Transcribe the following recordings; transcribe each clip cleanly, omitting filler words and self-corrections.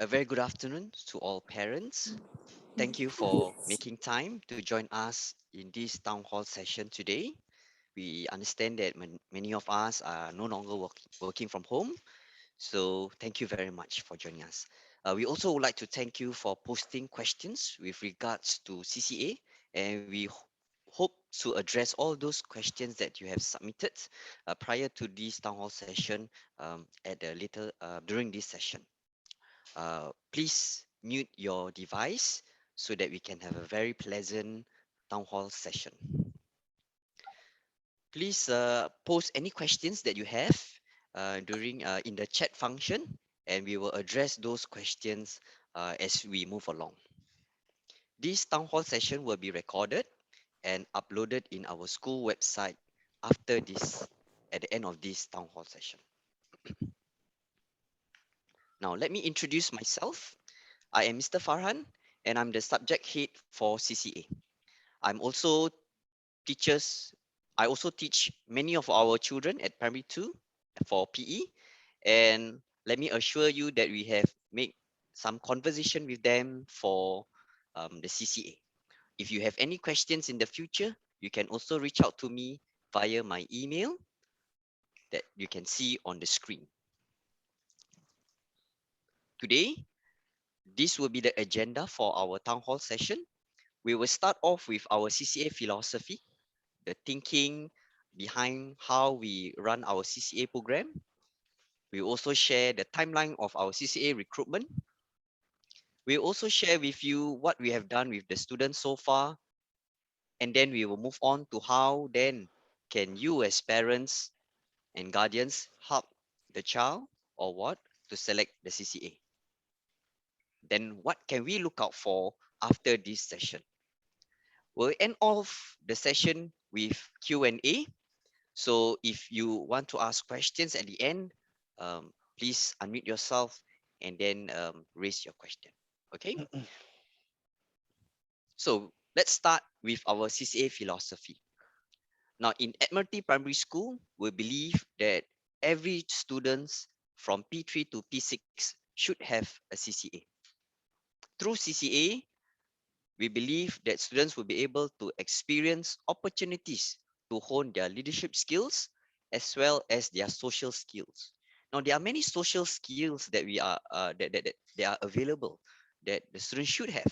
A very good afternoon to all parents. Thank you for making time to join us in this town hall session today. We understand that many of us are no longer working from home, so thank you very much for joining us. We also would like to thank you for posting questions with regards to CCA, and we hope to address all those questions that you have submitted prior to this town hall session at the later during this session. Please mute your device so that we can have a very pleasant town hall session. Please post any questions that you have during in the chat function, and we will address those questions as we move along. This town hall session will be recorded and uploaded in our school website after this, at the end of this town hall session. Now, let me introduce myself. I am Mr. Farhan, and I'm the subject head for CCA. I'm also teachers. I also teach many of our children at primary 2 for PE. And let me assure you that we have made some conversation with them for the CCA. If you have any questions in the future, you can also reach out to me via my email that you can see on the screen. Today, this will be the agenda for our town hall session. We will start off with our CCA philosophy, the thinking behind how we run our CCA program. We also share the timeline of our CCA recruitment. We also share with you what we have done with the students so far, and then we will move on to how then can you as parents and guardians help the child or what to select the CCA. Then what can we look out for after this session? We'll end off the session with Q&A. So if you want to ask questions at the end, please unmute yourself and then raise your question. Okay. So let's start with our CCA philosophy. Now in Admiralty Primary School, we believe that every student from P3 to P6 should have a CCA. Through CCA, we believe that students will be able to experience opportunities to hone their leadership skills as well as their social skills. Now, there are many social skills that that they are available that the students should have.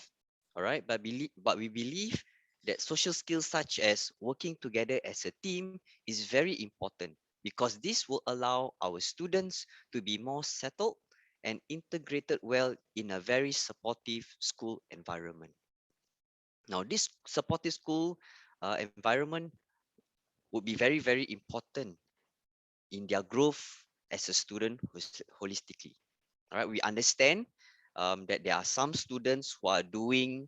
All right, but we believe that social skills such as working together as a team is very important because this will allow our students to be more settled and integrated well in a very supportive school environment. Now, this supportive school environment would be very, very important in their growth as a student holistically. All right, we understand that there are some students who are doing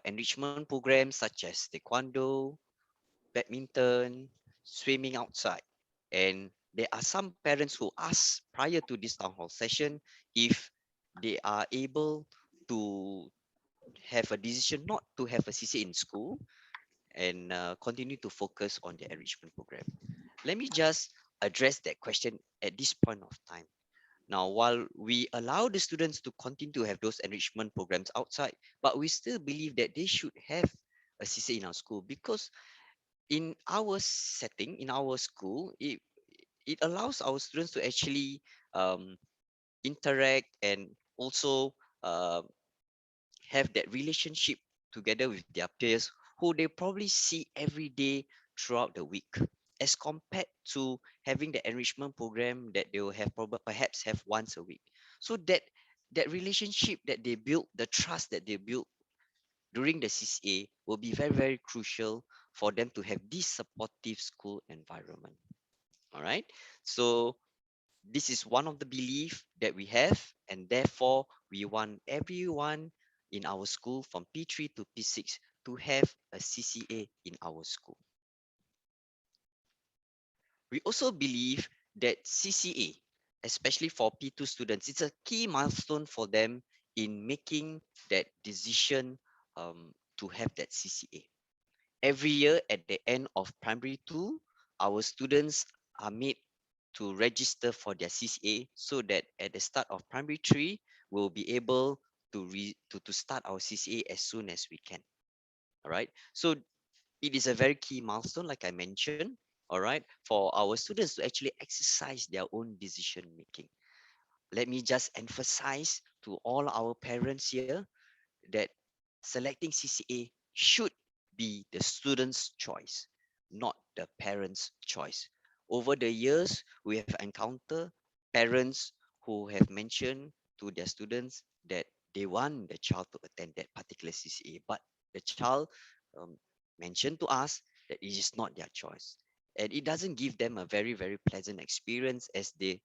enrichment programs such as taekwondo, badminton, swimming outside. And there are some parents who ask prior to this town hall session if they are able to have a decision not to have a CCA in school and continue to focus on the enrichment program. Let me just address that question at this point of time. Now, while we allow the students to continue to have those enrichment programs outside, but we still believe that they should have a CCA in our school because in our setting, in our school, it allows our students to actually interact and also uh, have that relationship together with their peers who they probably see every day throughout the week as compared to having the enrichment program that they will have perhaps have once a week. So that relationship that they build, the trust that they build during the CCA will be very, very crucial for them to have this supportive school environment. All right. So this is one of the belief that we have, and therefore we want everyone in our school from P3 to P6 to have a CCA in our school. We also believe that CCA, especially for P2 students, it's a key milestone for them in making that decision to have that CCA. Every year at the end of primary 2, our students are made to register for their CCA so that at the start of primary 3, will be able to start our CCA as soon as we can. All right. So it is a very key milestone, like I mentioned, all right, for our students to actually exercise their own decision making. Let me just emphasize to all our parents here that selecting CCA should be the student's choice, not the parent's choice. Over the years, we have encountered parents who have mentioned to their students that they want the child to attend that particular CCA, but the child um, mentioned to us that it is not their choice. And it doesn't give them a very, very pleasant experience as they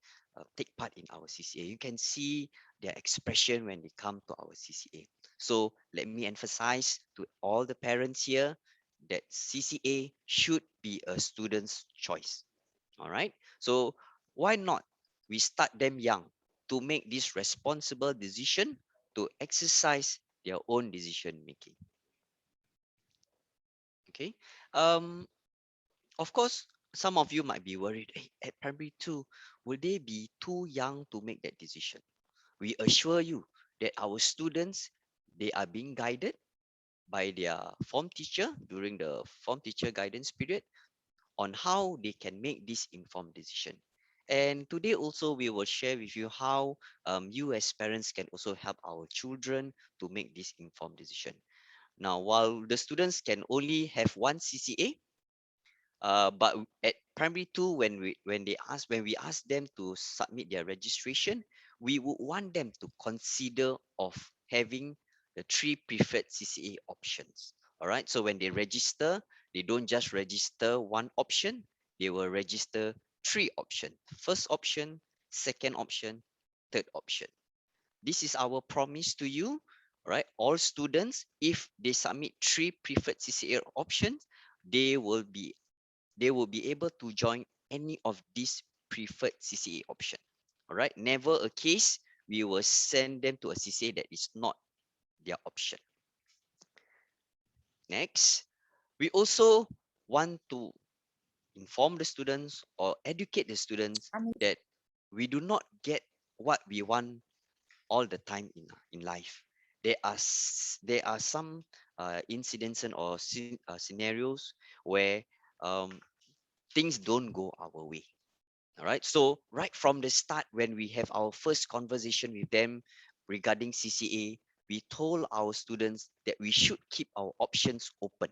take part in our CCA. You can see their expression when they come to our CCA. So let me emphasize to all the parents here that CCA should be a student's choice. All right. So why not we start them young to make this responsible decision to exercise their own decision making. Okay. Um, of course, some of you might be worried, hey, at primary two, will they be too young to make that decision? We assure you that our students, they are being guided by their form teacher during the form teacher guidance period on how they can make this informed decision. And today also we will share with you how you as parents can also help our children to make this informed decision. Now, while the students can only have one CCA, but at primary two, when we ask them to submit their registration, we would want them to consider of having the three preferred CCA options. All right. So when they register, they don't just register one option; they will register three options. First option, second option, third option. This is our promise to you. All right. All students, if they submit three preferred CCA options, they will be they will be able to join any of these preferred CCA option. All right. Never a case we will send them to a CCA that is not their option. Next, we also want to inform the students or educate the students that we do not get what we want all the time in life. There are some incidents or scenarios where um, things don't go our way. All right. So right from the start, when we have our first conversation with them regarding CCA, we told our students that we should keep our options open.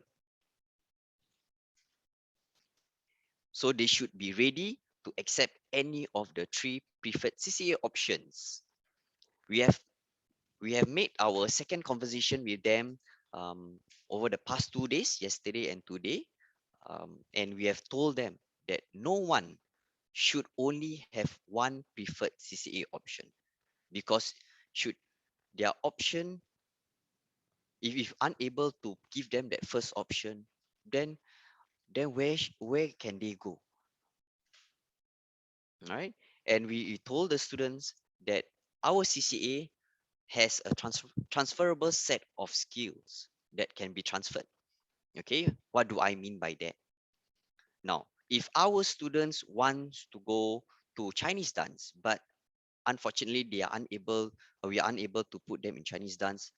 So they should be ready to accept any of the three preferred CCA options. We have we have made our second conversation with them over the past 2 days, yesterday and today, and we have told them that no one should only have one preferred CCA option, because should their option, if unable to give them that first option, then where can they go? All right. And we told the students that our CCA has a transferable set of skills that can be transferred. Okay, what do I mean by that? Now, if our students want to go to Chinese dance, but unfortunately they are unable, or we are unable to put them in Chinese dance,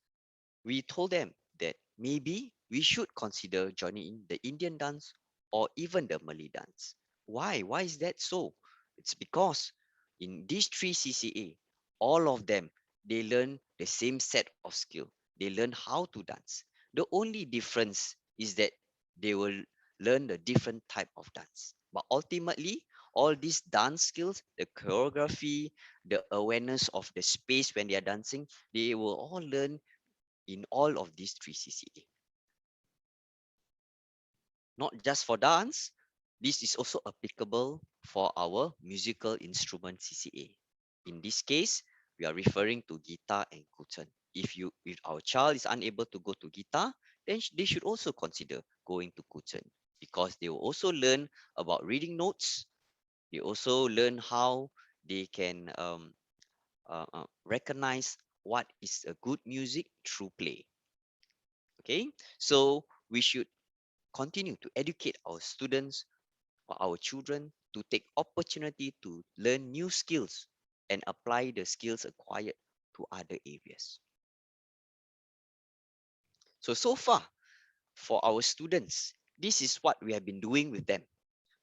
we told them that maybe we should consider joining in the Indian dance or even the Malay dance. Why? Why is that so? It's because in these three CCA, all of them, they learn the same set of skill. They learn how to dance. The only difference is that they will learn the different type of dance. But ultimately, all these dance skills, the choreography, the awareness of the space when they are dancing, they will all learn in all of these three CCA. Not just for dance, this is also applicable for our musical instrument CCA. In this case, we are referring to guitar and kuchen. If our child is unable to go to guitar, then they should also consider going to kuchen, because they will also learn about reading notes. They also learn how they can recognize what is a good music through play. Okay, so we should continue to educate our students or our children to take opportunity to learn new skills and apply the skills acquired to other areas. So far, for our students, this is what we have been doing with them.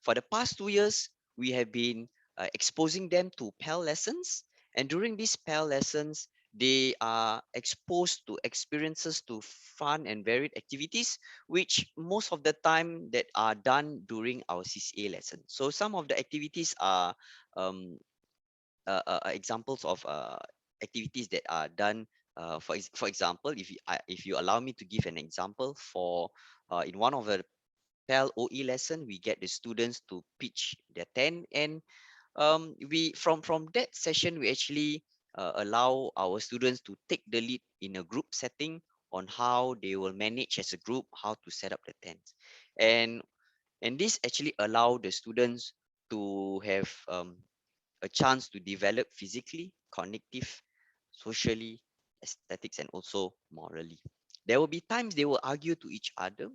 For the past 2 years, we have been exposing them to PAL lessons. And during these PAL lessons, they are exposed to experiences, to fun and varied activities, which most of the time that are done during our CCA lesson. So some of the activities are um, examples of activities that are done. For example, if you allow me to give an example, for in one of the PAL OE lesson, we get the students to pitch their tent, and we from that session we actually allow our students to take the lead in a group setting on how they will manage as a group, how to set up the tents, and this actually allow the students to have a chance to develop physically, cognitive, socially, aesthetics, and also morally. There will be times they will argue to each other,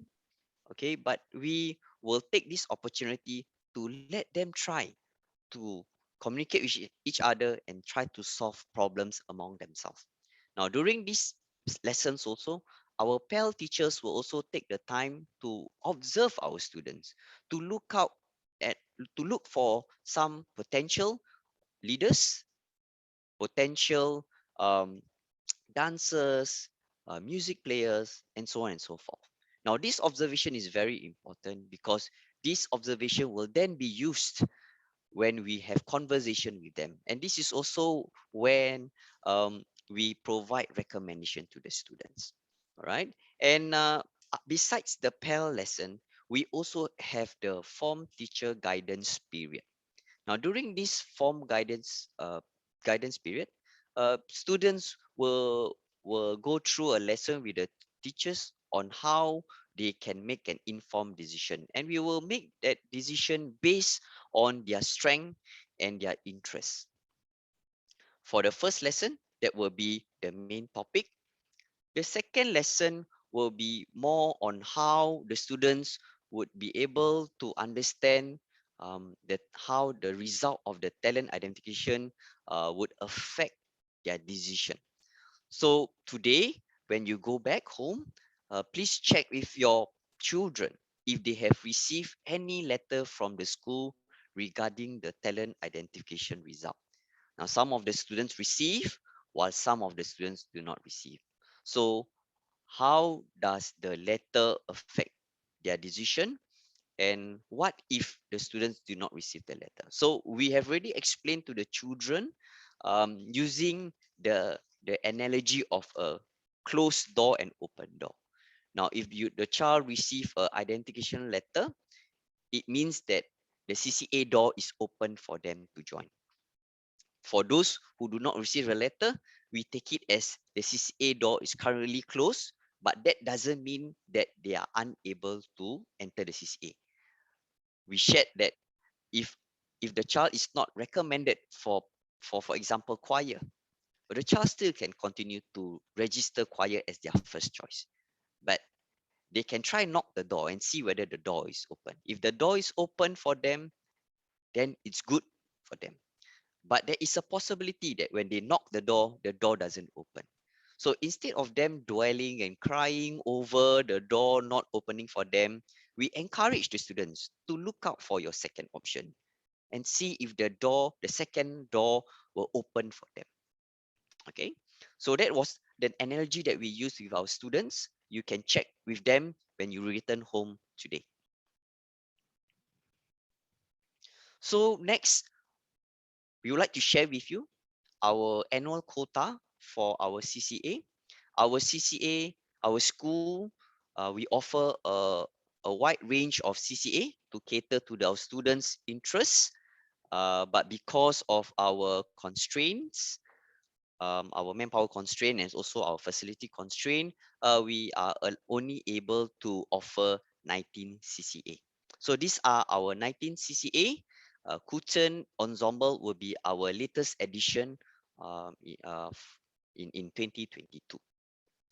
okay, but we will take this opportunity to let them try to communicate with each other and try to solve problems among themselves. Now, during these lessons also, our PAL teachers will also take the time to observe our students, to look out at, to look for some potential leaders, potential um, dancers, music players, and so on and so forth. Now, this observation is very important because this observation will then be used when we have conversation with them. And this is also when we provide recommendation to the students. All right. And besides the PAL lesson, we also have the form teacher guidance period. Now, during this form guidance period, students will go through a lesson with the teachers on how they can make an informed decision, and we will make that decision based on their strength and their interests. For the first lesson, that will be the main topic. The second lesson will be more on how the students would be able to understand that how the result of the talent identification would affect their decision. So today, when you go back home, please check with your children if they have received any letter from the school regarding the talent identification result. Now, some of the students receive, while some of the students do not receive. So how does the letter affect their decision, and what if the students do not receive the letter? So we have already explained to the children using the analogy of a closed door and open door. Now, if the child receive a identification letter, it means that the CCA door is open for them to join. For those who do not receive a letter, we take it as the CCA door is currently closed, but that doesn't mean that they are unable to enter the CCA. We shared that if the child is not recommended for example choir, but the child still can continue to register choir as their first choice. But they can try knock the door and see whether the door is open. If the door is open for them, then it's good for them. But there is a possibility that when they knock the door doesn't open. So instead of them dwelling and crying over the door not opening for them, we encourage the students to look out for your second option and see if the second door will open for them. Okay. So that was the analogy that we use with our students. You can check with them when you return home today. So next, we would like to share with you our annual quota for our CCA. Our CCA, our school, we offer a wide range of CCA to cater to our students' interests. But because of our constraints, our manpower constraint and also our facility constraint, we are only able to offer 19 CCA. So these are our 19 CCA. Kuchen Ensemble will be our latest addition in 2022.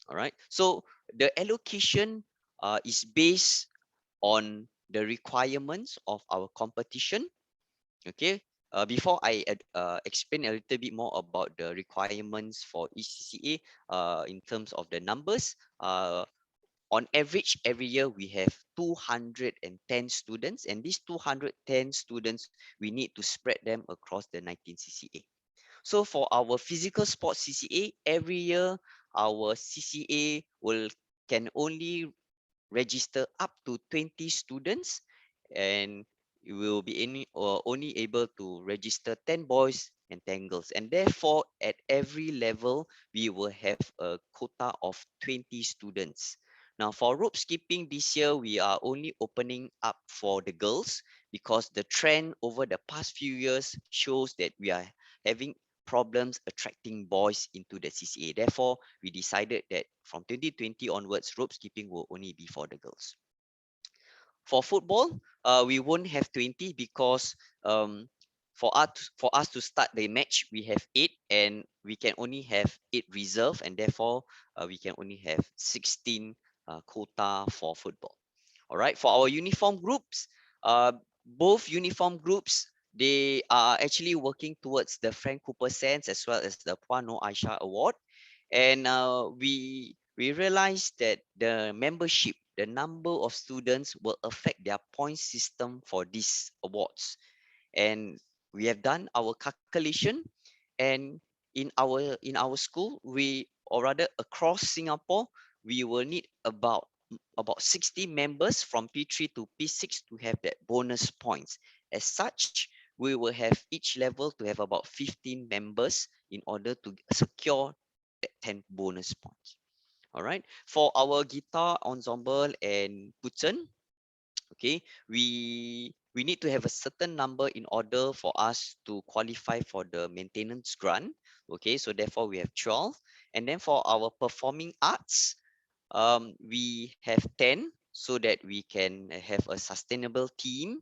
All right. So the allocation is based on the requirements of our competition. Okay. Before I explain a little bit more about the requirements for each CCA in terms of the numbers, on average, every year we have 210 students, and these 210 students, we need to spread them across the 19 CCA. So for our physical sports CCA, every year our CCA will can only register up to 20 students, and you will be only able to register 10 boys and 10 girls, and therefore at every level we will have a quota of 20 students. Now for rope skipping this year, we are only opening up for the girls because the trend over the past few years shows that we are having problems attracting boys into the CCA. Therefore, we decided that from 2020 onwards, rope skipping will only be for the girls. For football, we won't have 20 because for us to start the match, we have 8, and we can only have 8 reserve, and therefore we can only have 16 quota for football. All right, for our uniform groups, both uniform groups, they are actually working towards the Frank Cooper Sands as well as the Puan Noor Aisha Award. And we realized that the membership, the number of students will affect their point system for these awards. And we have done our calculation, and in our school, we, or rather across Singapore, we will need about 60 members from P3 to P6 to have that bonus points. As such, we will have each level to have about 15 members in order to secure that 10 bonus points. All right, for our guitar ensemble and putzen, okay, we need to have a certain number in order for us to qualify for the maintenance grant. Okay, so therefore we have 12. And then for our performing arts, we have 10, so that we can have a sustainable team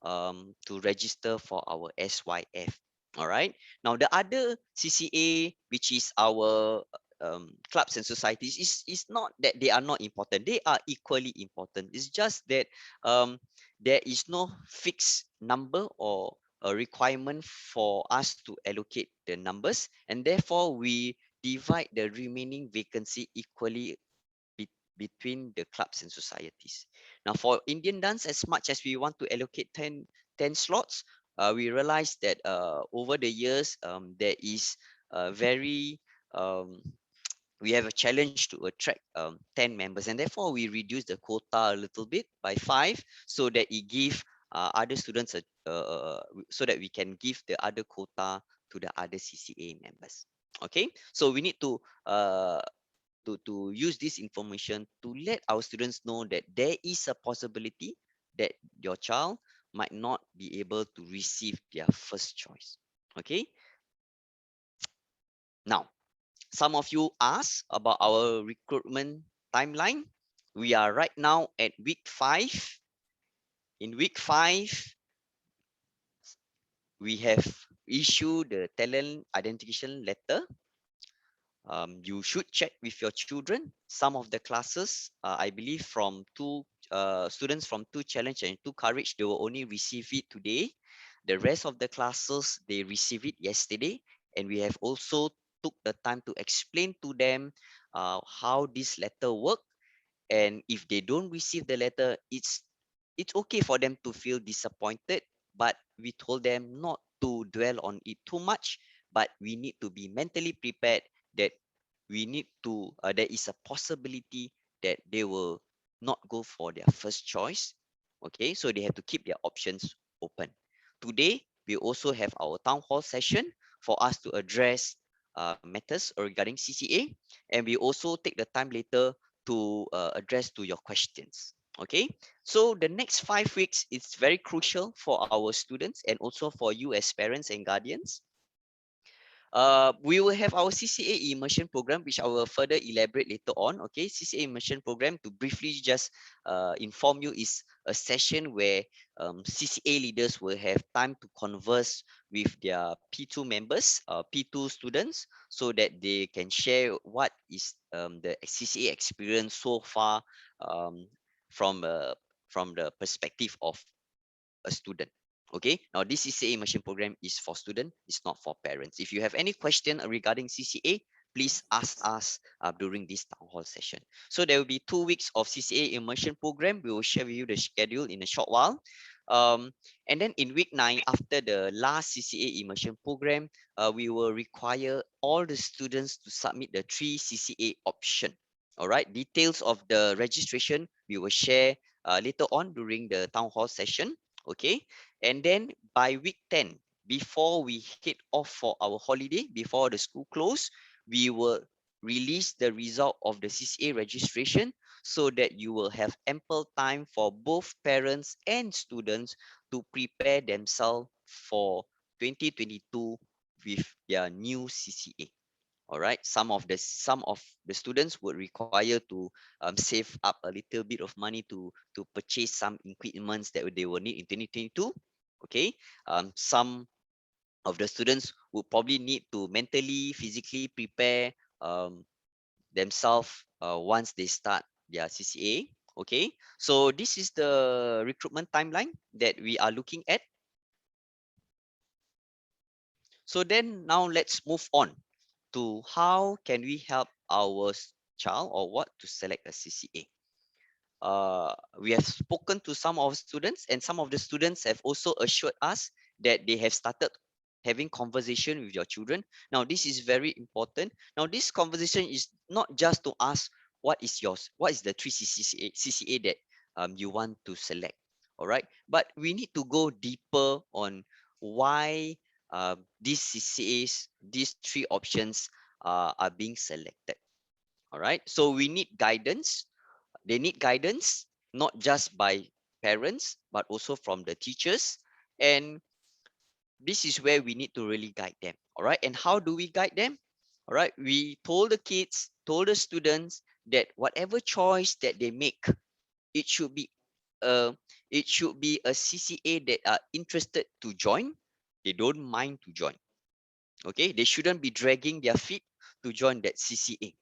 to register for our SYF. All right. Now the other CCA, which is our clubs and societies, is not that they are not important. They are equally important. It's just that there is no fixed number or a requirement for us to allocate the numbers, and therefore we divide the remaining vacancy equally between the clubs and societies. Now, for Indian dance, as much as we want to allocate 10 slots, we realize that over the years, there is a very we have a challenge to attract 10 members, and therefore we reduce the quota a little bit by 5, so that it give other students so that we can give the other quota to the other CCA members. Okay, so we need to use this information to let our students know that there is a possibility that your child might not be able to receive their first choice. Okay, now some of you asked about our recruitment timeline. We are right now at week 5. In week 5, we have issued the talent identification letter. You should check with your children. Some of the classes, I believe from two students from two challenge and two courage, they will only receive it today. The rest of the classes, they received it yesterday, and we have also took the time to explain to them how this letter work. And if they don't receive the letter, it's okay for them to feel disappointed, but we told them not to dwell on it too much, but we need to be mentally prepared that we need to there is a possibility that they will not go for their first choice. Okay, so they have to keep their options open. Today we also have our town hall session for us to address matters regarding CCA, and we also take the time later to address to your questions. Okay, so the next 5 weeks is very crucial for our students and also for you as parents and guardians. We will have our Cca Immersion Program, which I will further elaborate later on. Okay, Cca Immersion Program, to briefly just inform you, is a session where Cca leaders will have time to converse with their P2 members, P2 students, so that they can share what is the Cca experience so far, um, from from the perspective of a student. Okay, now this CCA immersion program is for students, it's not for parents. If you have any question regarding CCA, please ask us during this town hall session. So there will be 2 weeks of CCA immersion program. We will share with you the schedule in a short while. Um, and then in week 9, after the last CCA immersion program, we will require all the students to submit the 3 CCA option. All right, details of the registration we will share later on during the town hall session. Okay, and then by week 10, before we head off for our holiday, before the school close, we will release the result of the CCA registration so that you will have ample time for both parents and students to prepare themselves for 2022 with their new CCA. All right, some of the students would require to save up a little bit of money to purchase some equipments that they will need in 2022. Okay, some of the students would probably need to mentally, physically prepare themselves once they start their CCA. Okay, so this is the recruitment timeline that we are looking at. So then now let's move on to how can we help our child or what to select a CCA. We have spoken to some of students, and some of the students have also assured us that they have started having conversation with your children. Now this is very important. Now this conversation is not just to ask what is the 3 CCA that you want to select. All right, but we need to go deeper on why these CCAs, these 3 options are being selected. All right, so we need guidance. They need guidance, not just by parents, but also from the teachers. And this is where we need to really guide them. All right. And how do we guide them? All right. We told the kids, told the students that whatever choice that they make, it should be a a CCA that are interested to join. They don't mind to join. Okay, they shouldn't be dragging their feet to join that CCA.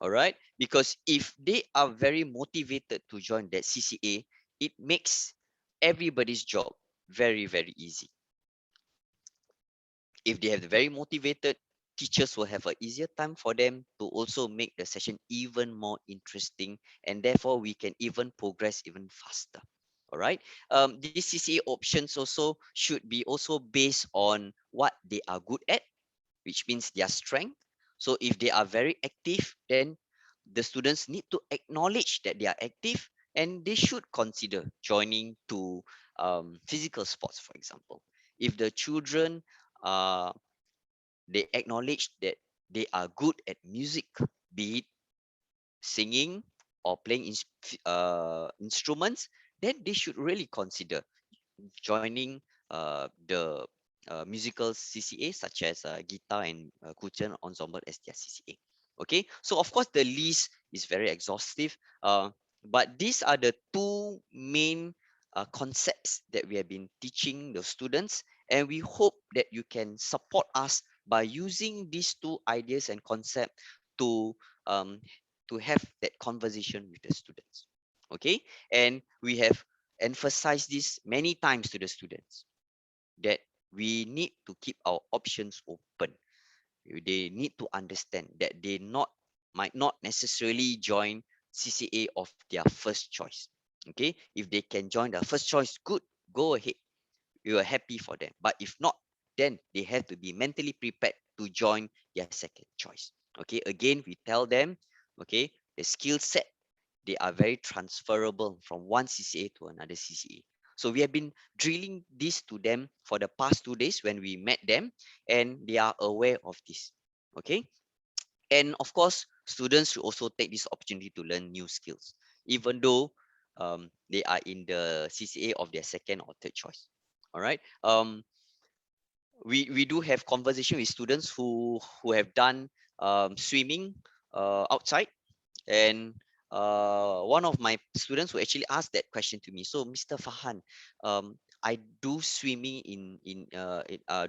All right, because if they are very motivated to join that CCA, it makes everybody's job very easy. If they have the very motivated, teachers will have an easier time for them to also make the session even more interesting, and therefore we can even progress even faster. All right, these CCA options also should be also based on what they are good at, which means their strength. So if they are very active, then the students need to acknowledge that they are active, and they should consider joining to physical sports, for example. If the children they acknowledge that they are good at music, be it singing or playing instruments, then they should really consider joining the musical CCA such as guitar and Kuchen ensemble as their CCA. Okay, so of course the list is very exhaustive, but these are the 2 main concepts that we have been teaching the students, and we hope that you can support us by using these 2 ideas and concept to um, to have that conversation with the students. Okay, and we have emphasized this many times to the students that we need to keep our options open. They need to understand that they not might not necessarily join CCA of their first choice. Okay, if they can join their first choice, good, go ahead. We are happy for them. But if not, then they have to be mentally prepared to join their second choice. Okay, again, we tell them, okay, the skill set, they are very transferable from one CCA to another CCA. So we have been drilling this to them for the past 2 days when we met them, and they are aware of this. Okay. And of course, students should also take this opportunity to learn new skills, even though they are in the CCA of their second or third choice. All right. We do have conversation with students who have done swimming outside, and one of my students who actually asked that question to me. So, Mr. Fahan, I do swimming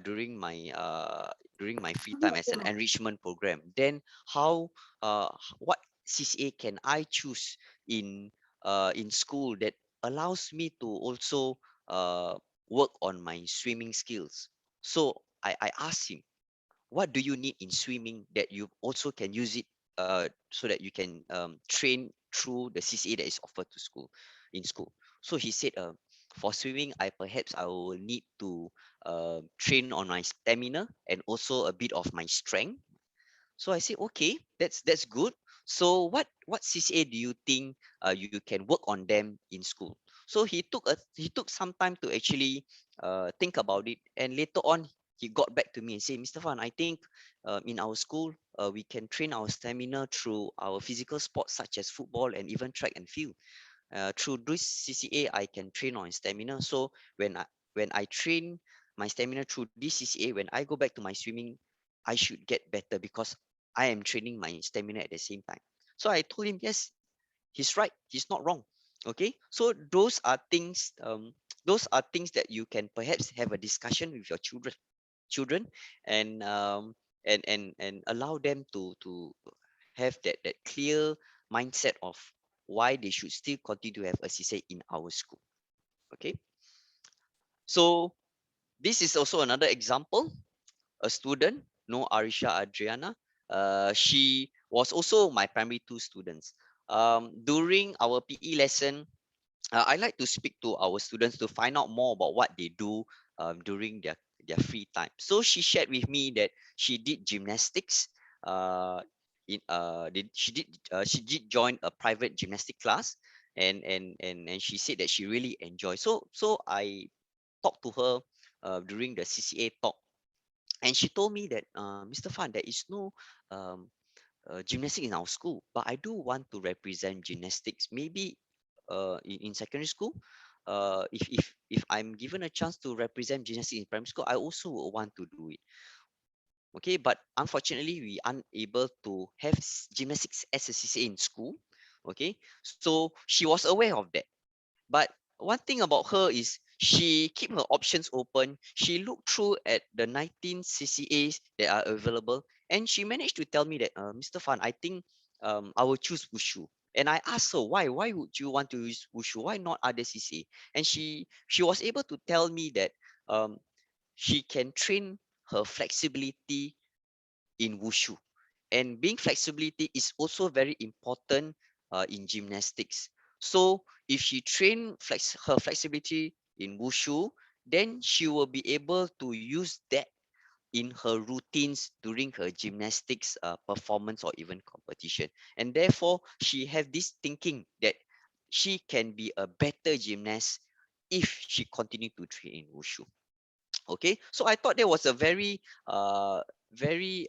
during my free time as an enrichment program. Then what CCA can I choose in school that allows me to also work on my swimming skills. So I asked him, what do you need in swimming that you also can use it so that you can train through the CCA that is offered to school in school. So he said, for swimming, I will need to train on my stamina and also a bit of my strength. So I said, okay, that's good. So what CCA do you think you can work on them in school? So he took some time to actually think about it, and later on he got back to me and said, Mr. Fan, I think in our school we can train our stamina through our physical sports such as football and even track and field. Through this CCA, I can train on stamina. So when I train my stamina through this CCA, when I go back to my swimming, I should get better because I am training my stamina at the same time. So I told him, yes, he's right. He's not wrong. Okay. So those are things that you can perhaps have a discussion with your children, and and allow them to have that clear mindset of why they should still continue to have a CCA in our school. Okay, so this is also another example. A student, no Arisha Adriana, she was also my primary two students. During our PE lesson, I like to speak to our students to find out more about what they do during their free time. So she shared with me that she did gymnastics. Uh, she did join a private gymnastic class, and she said that she really enjoyed. So I talked to her during the CCA talk, and she told me that Mr. Fan, there is no um, gymnastics in our school, but I do want to represent gymnastics. Maybe in secondary school, if I'm given a chance to represent gymnastics in primary school, I also would want to do it. Okay, but unfortunately, we unable to have gymnastics as a CCA in school. Okay, so she was aware of that. But one thing about her is she keep her options open. She looked through at the 19 CCAs that are available, and she managed to tell me that, Mr. Fan, I think I will choose Wushu. And I asked her, why? Why would you want to use Wushu? Why not other CCA? And she was able to tell me that um, she can train her flexibility in Wushu. And being flexibility is also very important in gymnastics. So if she her flexibility in Wushu, then she will be able to use that in her routines during her gymnastics performance or even competition. And therefore, she have this thinking that she can be a better gymnast if she continue to train in Wushu. Okay, so I thought that was a very very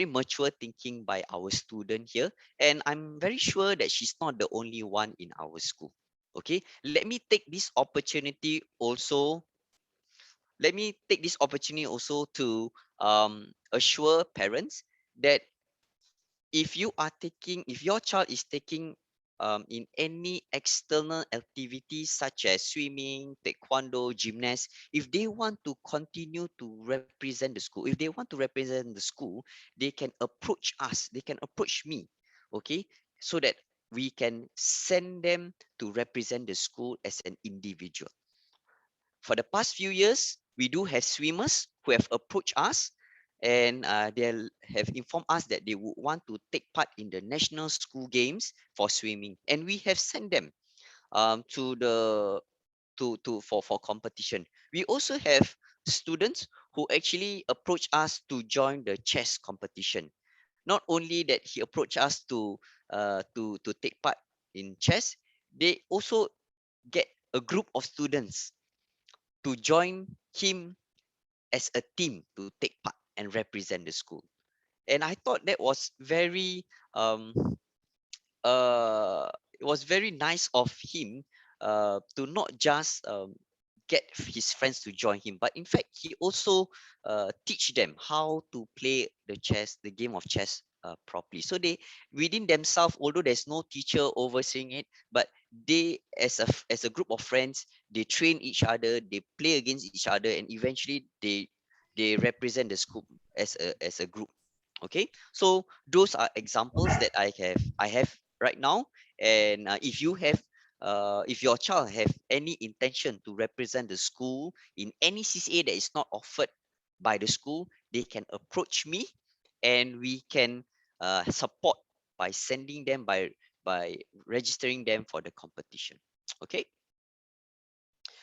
mature thinking by our student here, and I'm very sure that she's not the only one in our school. Okay, let me take this opportunity also to assure parents that if your child is taking in any external activities such as swimming, taekwondo, gymnast, if they want to continue to represent the school, if they want to represent the school, they can approach us, they can approach me, okay, so that we can send them to represent the school as an individual. For the past few years, we do have swimmers who have approached us, and they have informed us that they would want to take part in the national school games for swimming, and we have sent them to the for competition. We also have students who actually approach us to join the chess competition. Not only that he approached us to take part in chess, they also get a group of students to join him as a team to take part and represent the school. And I thought that was um uh it was very nice of him to not just get his friends to join him, but in fact he also teach them how to play the game of chess properly. So they within themselves, although there's no teacher overseeing it, but they as a group of friends, they train each other, they play against each other, and eventually they represent the school as a group. Okay, so those are examples that I have right now. And if you have if your child have any intention to represent the school in any CCA that is not offered by the school, they can approach me, and we can support by sending them by registering them for the competition. Okay.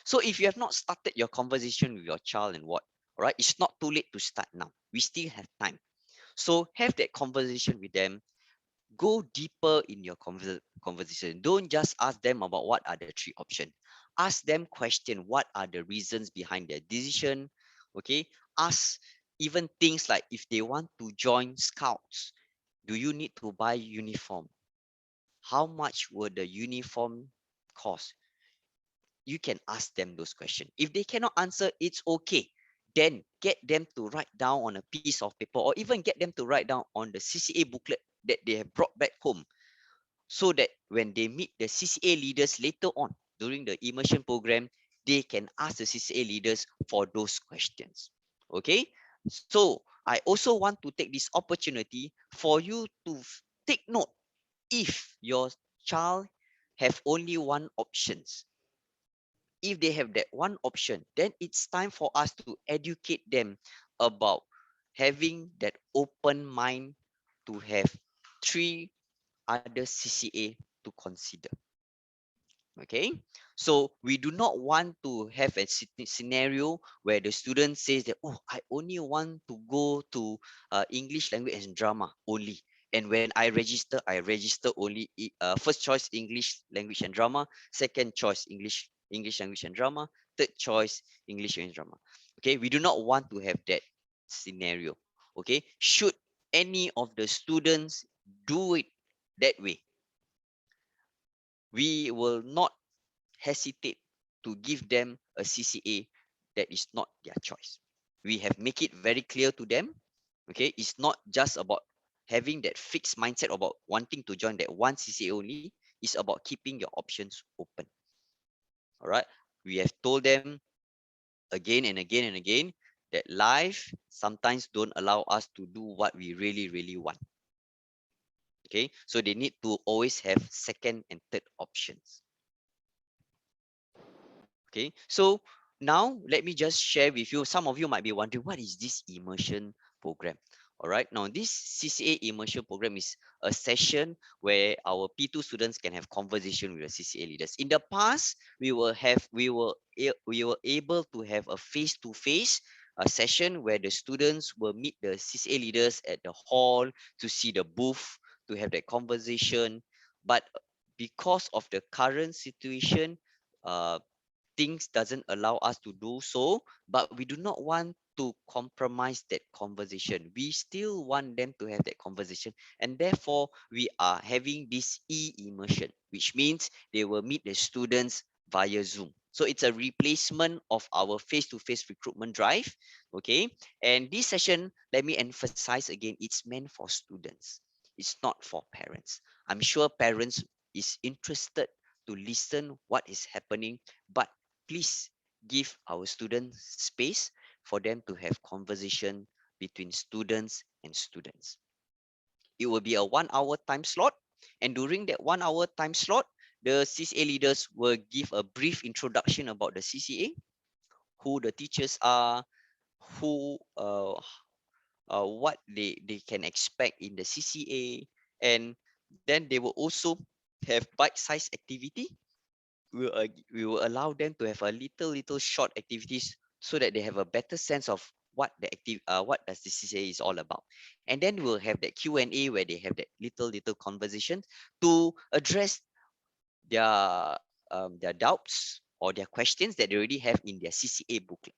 So if you have not started your conversation with your child and what, all right, it's not too late to start now. We still have time. So have that conversation with them. Go deeper in your conversation. Don't just ask them about what are the three options. Ask them question what are the reasons behind their decision. Okay. Ask even things like if they want to join scouts, do you need to buy uniform? How much will the uniform cost? You can ask them those questions. If they cannot answer, it's okay. Then get them to write down on a piece of paper, or even get them to write down on the CCA booklet that they have brought back home, so that when they meet the CCA leaders later on during the immersion program, they can ask the CCA leaders for those questions. Okay. So I also want to take this opportunity for you to take note. If your child have only one options, if they have that one option, then it's time for us to educate them about having that open mind to have three other CCA to consider. Okay. So we do not want to have a scenario where the student says that, oh, I only want to go to English language and drama only, and when I register only first choice English language and drama, second choice English language and drama, third choice English language and drama. Okay, we do not want to have that scenario. Okay, should any of the students do it that way, we will not hesitate to give them a CCA that is not their choice. We have make it very clear to them. Okay, it's not just about having that fixed mindset about wanting to join that one CCA only. It's about keeping your options open. All right. We have told them again and again and again that life sometimes don't allow us to do what we really want. Okay, so they need to always have second and third options. Okay, so now let me just share with you. Some of you might be wondering, what is this immersion program? All right, now this CCA immersion program is a session where our P2 students can have conversation with the CCA leaders. In the past, we were able to have a face-to-face session where the students will meet the CCA leaders at the hall to see the booth, to have that conversation. But because of the current situation, uh, things doesn't allow us to do so, but we do not want to compromise that conversation. We still want them to have that conversation, and therefore we are having this e-immersion, which means they will meet the students via Zoom. So it's a replacement of our face-to-face recruitment drive. Okay, and this session, let me emphasize again, it's meant for students. It's not for parents. I'm sure parents is interested to listen what is happening, but please give our students space for them to have conversation between students and students. It will be a 1 hour time slot, and during that 1 hour time slot, the CCA leaders will give a brief introduction about the CCA, who the teachers are, who what they can expect in the CCA, and then they will also have bite-sized activity. We will allow them to have a little short activities, so that they have a better sense of what does the CCA is all about. And then we'll have that Q&A where they have that little conversation to address their doubts or their questions that they already have in their CCA booklet.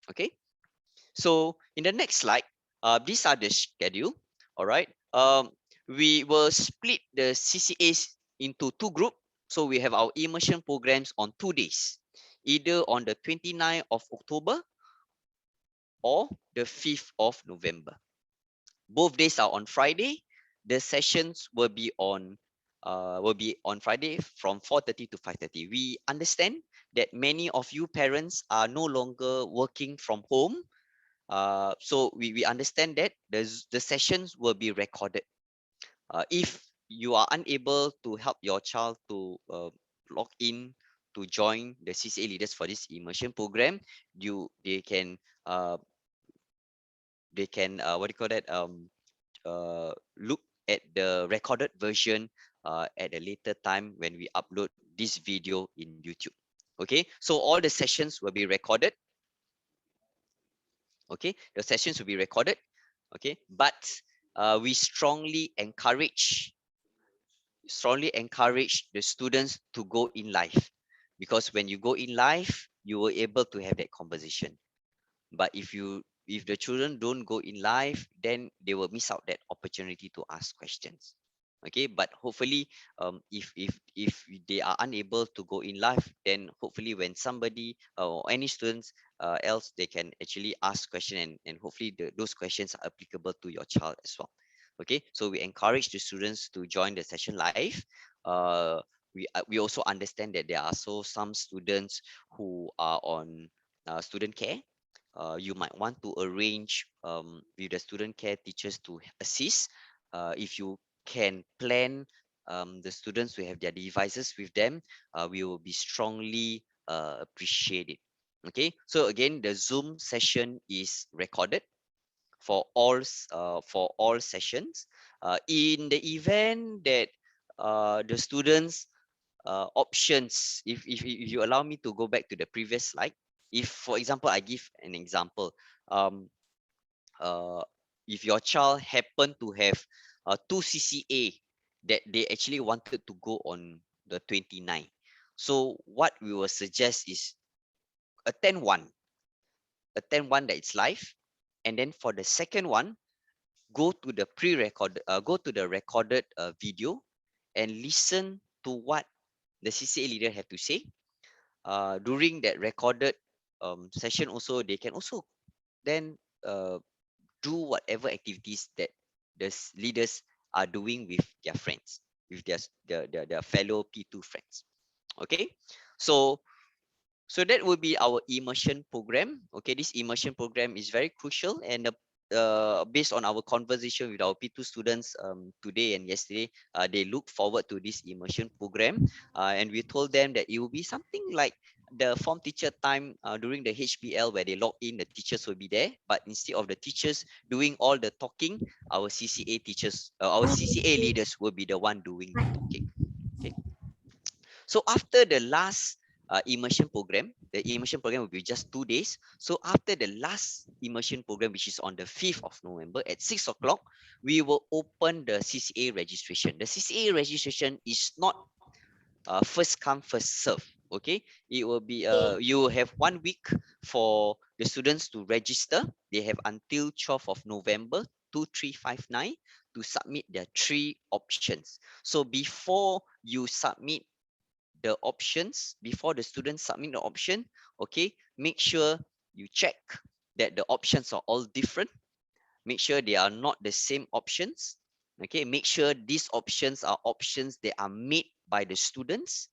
Okay, so in the next slide, these are the schedule. All right. We will split the CCAs into two groups. So we have our immersion programs on 2 days, either on the 29th of October or the 5th of November. Both days are on Friday. The sessions will be on Friday from 4:30 to 5:30. We understand that many of you parents are no longer working from home, so we understand that the sessions will be recorded. If you are unable to help your child to log in to join the CCA leaders for this immersion program, they can what do you call that, look at the recorded version at a later time when we upload this video in YouTube. Okay, so all the sessions will be recorded. Okay, the sessions will be recorded. Okay, but we strongly encourage the students to go in live, because when you go in live, you will able to have that conversation. But if the children don't go in live, then they will miss out that opportunity to ask questions. Okay, but hopefully, if they are unable to go in live, then hopefully when somebody or any students else, they can actually ask question, and hopefully those questions are applicable to your child as well. Okay, so we encourage the students to join the session live. uh, we also understand that there are so some students who are on student care. You might want to arrange with the student care teachers to assist. If you can plan the students to have their devices with them, we will be strongly appreciate it. Okay, so again, the Zoom session is recorded for all sessions. In the event that the students options, if you allow me to go back to the previous slide, if for example I give an example, um, uh, if your child happen to have two CCA that they actually wanted to go on the 29, so what we will suggest is attend one attend one that is live, and then for the second one, go to the go to the recorded video and listen to what the CCA leader have to say. During that recorded session also, they can also then do whatever activities that leaders are doing with their friends, with their fellow P2 friends. Okay, so that would be our immersion program. Okay, this immersion program is very crucial, and based on our conversation with our P2 students today and yesterday, they look forward to this immersion program. And we told them that it will be something like the form teacher time during the HBL, where they log in, the teachers will be there. But instead of the teachers doing all the talking, our CCA teachers, our CCA leaders will be the one doing the talking. Okay. So after the last the immersion program will be just 2 days. So after the last immersion program, which is on the 5th of November at 6 o'clock, we will open the CCA registration. The CCA registration is not first come, first serve. Okay, it will be you will have 1 week for the students to register. They have until 12th of November 2359 to submit their 3 options. So before the students submit the option, okay, make sure you check that the options are all different. Make sure they are not the same options. Okay, make sure these options are options that are made by the students.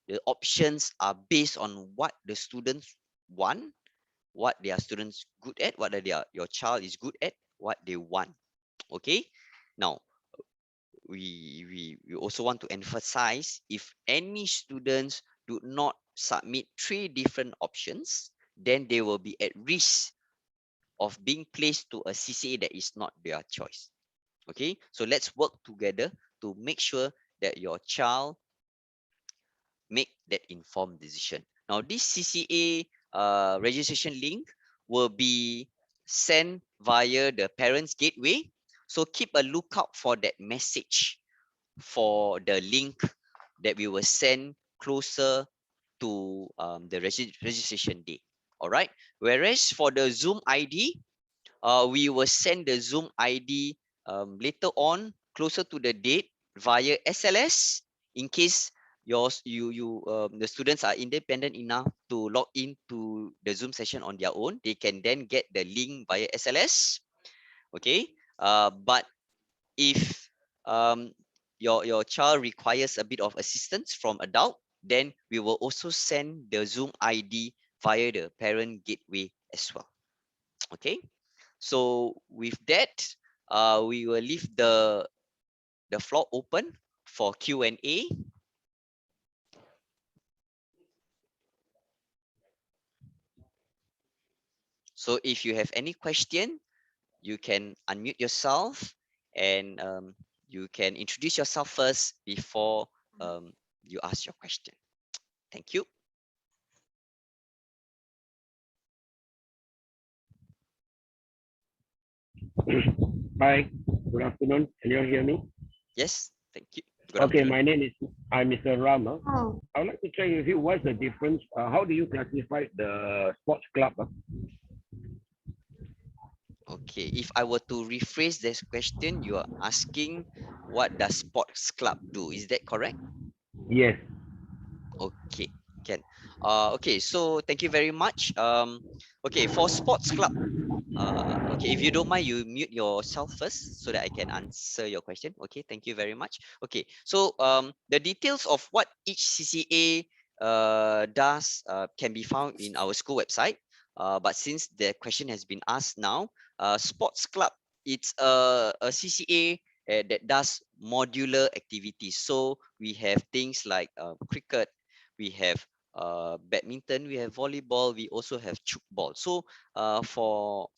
The options are based on what the students want, what their students good at, what your child is good at, what they want. Okay, now we also want to emphasize, if any students do not submit 3 different options, then they will be at risk of being placed to a CCA that is not their choice. Okay, so let's work together to make sure that your child make that informed decision. Now, this CCA registration link will be sent via the parents gateway. So keep a lookout for that message, for the link that we will send closer to the registration day. All right. Whereas for the Zoom ID, we will send the Zoom ID later on, closer to the date, via SLS, in case the students are independent enough to log into the Zoom session on their own. They can then get the link via SLS. Okay. But if um, your child requires a bit of assistance from adult, then we will also send the Zoom ID via the parent gateway as well. Okay, so with that, we will leave the floor open for Q&A. So if you have any question, you can unmute yourself and you can introduce yourself first before you ask your question. Thank you. Hi, good afternoon. Can you all hear me? Yes, thank you. Good Okay, afternoon. my name is I'm Mr. Rama. I would like to check with you what's the difference. How do you classify the sports club? Okay, if I were to rephrase this question, you are asking what does sports club do? Is that correct? Yes. Okay, can. Okay, so thank you very much. Okay, for sports club, okay, if you don't mind, you mute yourself first so that I can answer your question. Okay, thank you very much. Okay, so the details of what each CCA does can be found in our school website. But since the question has been asked now, sports club, it's a CCA that does modular activities. So we have things like cricket, we have badminton, we have volleyball, we also have ball. So for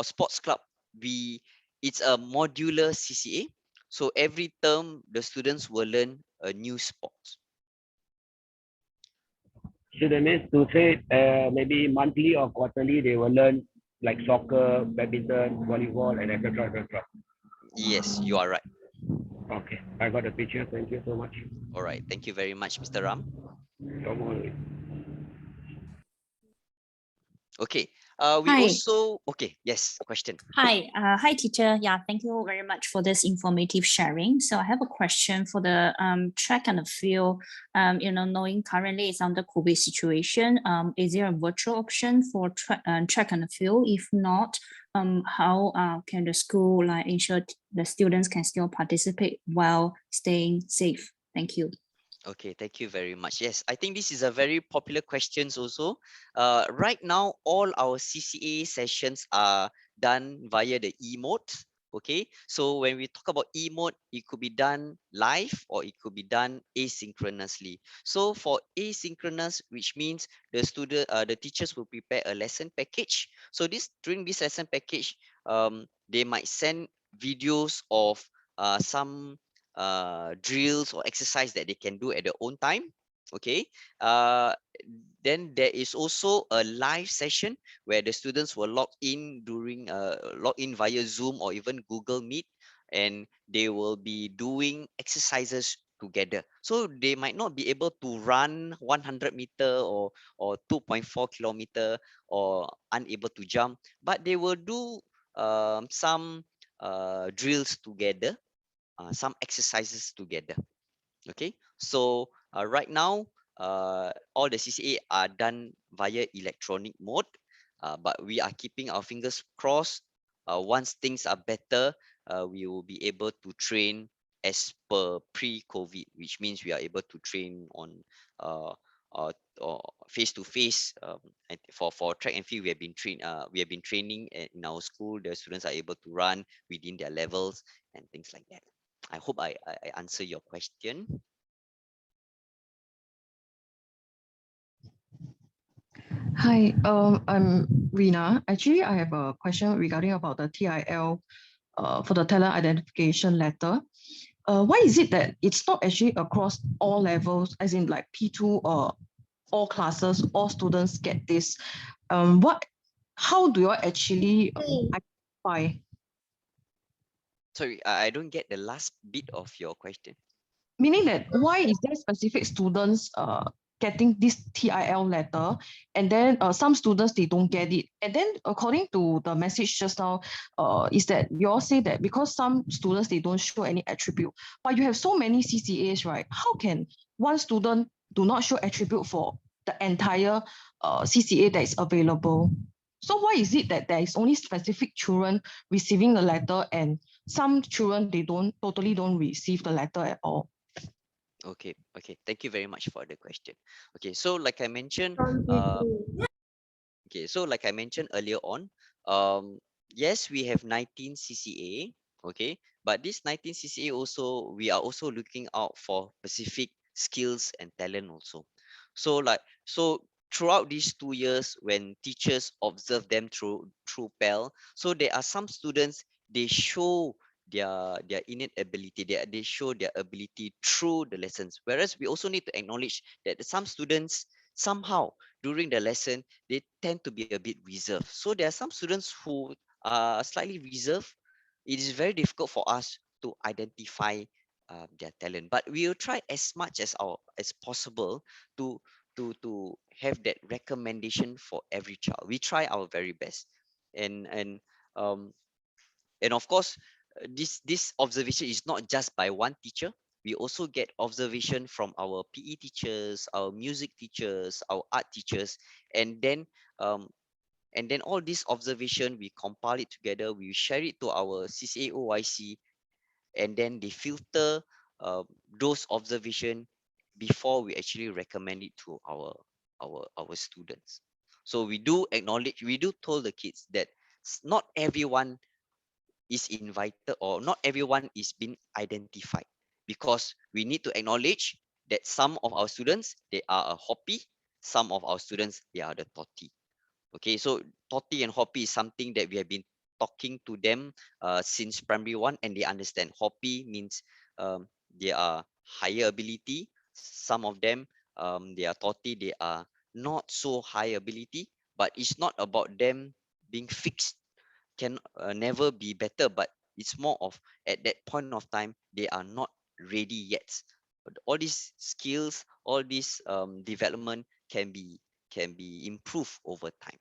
sports club, we it's a modular CCA. So every term the students will learn a new sport. So that means to say maybe monthly or quarterly they will learn like soccer, badminton, volleyball, and etc. etc. Yes, you are right. Okay, I got the picture. Thank you so much. All right. Thank you very much, Mr. Ram. Come on. Okay. We Hi. also okay. Yes. Question. Hi, teacher. Yeah, thank you very much for this informative sharing. So I have a question for the track and the field. Knowing currently it's under COVID situation, is there a virtual option for track and the field? If not, how can the school ensure the students can still participate while staying safe? Thank you. Okay, thank you very much. Yes, I think this is a very popular questions also. Right now, all our CCA sessions are done via the e-mode. Okay, so when we talk about e-mode, it could be done live or it could be done asynchronously. So for asynchronous, which means the teachers will prepare a lesson package. So during this lesson package, they might send videos of some drills or exercise that they can do at their own time. Okay, uh, then there is also a live session where the students will log in via Zoom or even Google Meet, and they will be doing exercises together. So they might not be able to run 100 meter or 2.4 kilometer or unable to jump, but they will do some drills together, some exercises together. Okay, so right now all the CCA are done via electronic mode, but we are keeping our fingers crossed. Once things are better, we will be able to train as per pre-COVID, which means we are able to train on uh, uh, face to face. For track and field, we have been training in our school. The students are able to run within their levels and things like that. I hope I answer your question. Hi, I'm Rina. Actually, I have a question regarding about the TIL for the talent identification letter. Why is it that it's not actually across all levels, as in like P2 or all classes, all students get this? How do you actually identify? Sorry, I don't get the last bit of your question. Meaning that why is there specific students getting this TIL letter, and then some students they don't get it, and then according to the message just now, is that you all say that because some students they don't show any attribute, but you have so many CCAs, right? How can one student do not show attribute for the entire CCA that is available? So why is it that there is only specific children receiving the letter and some children they don't receive the letter at all? Okay. Thank you very much for the question. Okay, so like I mentioned, earlier on, yes, we have 19 CCA. Okay, but this 19 CCA also we are also looking out for specific skills and talent also. So throughout these 2 years, when teachers observe them through PEL, so there are some students, they show their innate ability, they show their ability through the lessons. Whereas we also need to acknowledge that some students, somehow during the lesson, they tend to be a bit reserved. So there are some students who are slightly reserved. It is very difficult for us to identify their talent, but we will try as much as possible to have that recommendation for every child. We try our very best, and um and of course, this observation is not just by one teacher. We also get observation from our PE teachers, our music teachers, our art teachers, and then um all this observation, we compile it together, we share it to our CCA OIC, and then they filter uh, those observation before we actually recommend it to our students. So we do acknowledge, we do told the kids that not everyone is invited, or not everyone is being identified, because we need to acknowledge that some of our students, they are a hoppy, some of our students, they are the toti. Okay, so toti and hoppy is something that we have been talking to them since primary one, and they understand. Hoppy means they are higher ability. Some of them, they are toti, they are not so high ability, but it's not about them being fixed, can never be better, but it's more of, at that point of time, they are not ready yet. But all these skills, all this development can be improved over time.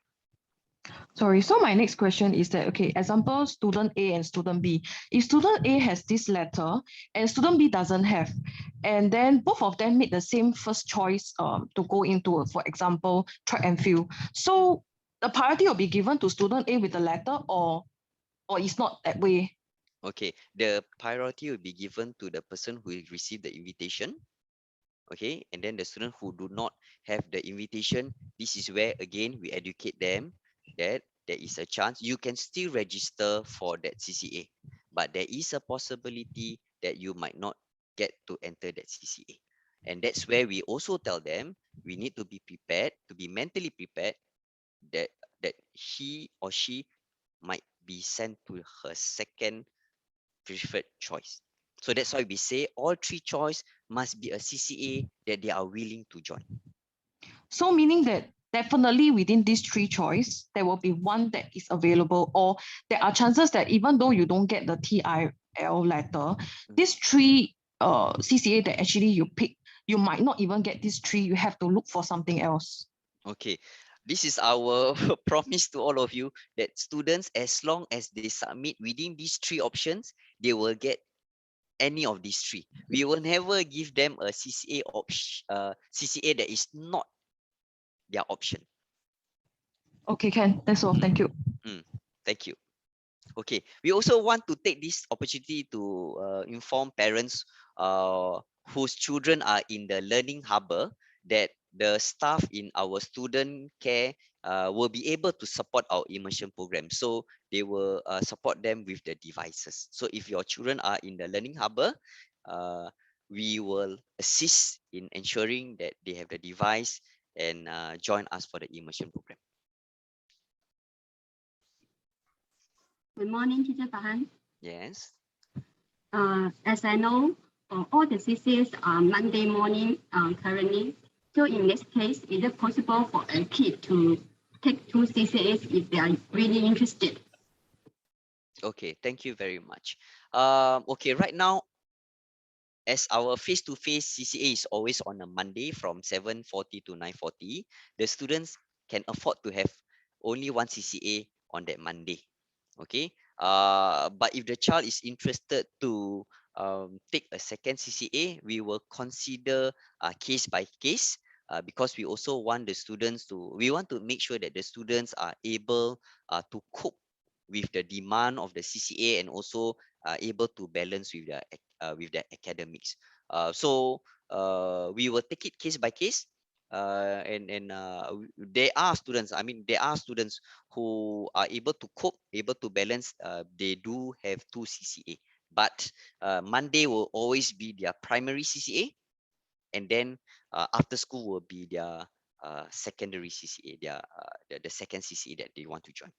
Sorry, so my next question is that, okay, example, student A and student B. If student A has this letter and student B doesn't have, and then both of them made the same first choice to go into, for example, track and field. So the priority will be given to student A with the letter, or it's not that way? Okay, the priority will be given to the person who received the invitation. Okay, and then the student who do not have the invitation, this is where again we educate them that there is a chance you can still register for that CCA, but there is a possibility that you might not get to enter that CCA. And that's where we also tell them we need to be prepared, to be mentally prepared, that he or she might be sent to her second preferred choice. So that's why we say all three choice must be a CCA that they are willing to join. So meaning that definitely within these three choice, there will be one that is available, or there are chances that even though you don't get the TIL letter, these three CCA that actually you pick, you might not even get these three. You have to look for something else. Okay, this is our promise to all of you, that students, as long as they submit within these three options, they will get any of these three. We will never give them a CCA CCA that is not their option. Okay, Ken, that's all. Thank you. Thank you. Okay, we also want to take this opportunity to inform parents whose children are in the learning harbor, that the staff in our student care will be able to support our immersion program. So they will support them with the devices. So if your children are in the learning harbor, we will assist in ensuring that they have the device and join us for the immersion program. Good morning, Teacher Farhan. Yes. As I know, all the CCAs are Monday morning currently. So in this case, is it possible for a kid to take 2 CCAs if they are really interested? Okay, thank you very much. Okay, right now, as our face-to-face CCA is always on a Monday from 7:40 to 9:40, the students can afford to have only one CCA on that Monday. Okay, but if the child is interested to take a second CCA, we will consider case by case, because we also want the students to, we want to make sure that the students are able to cope with the demand of the CCA, and also able to balance with their academics. So we will take it case by case. There are students, I mean, there are students who are able to cope, able to balance. They do have 2 CCA, but Monday will always be their primary CCA, and then after school will be their secondary CCA, the second CCA that they want to join.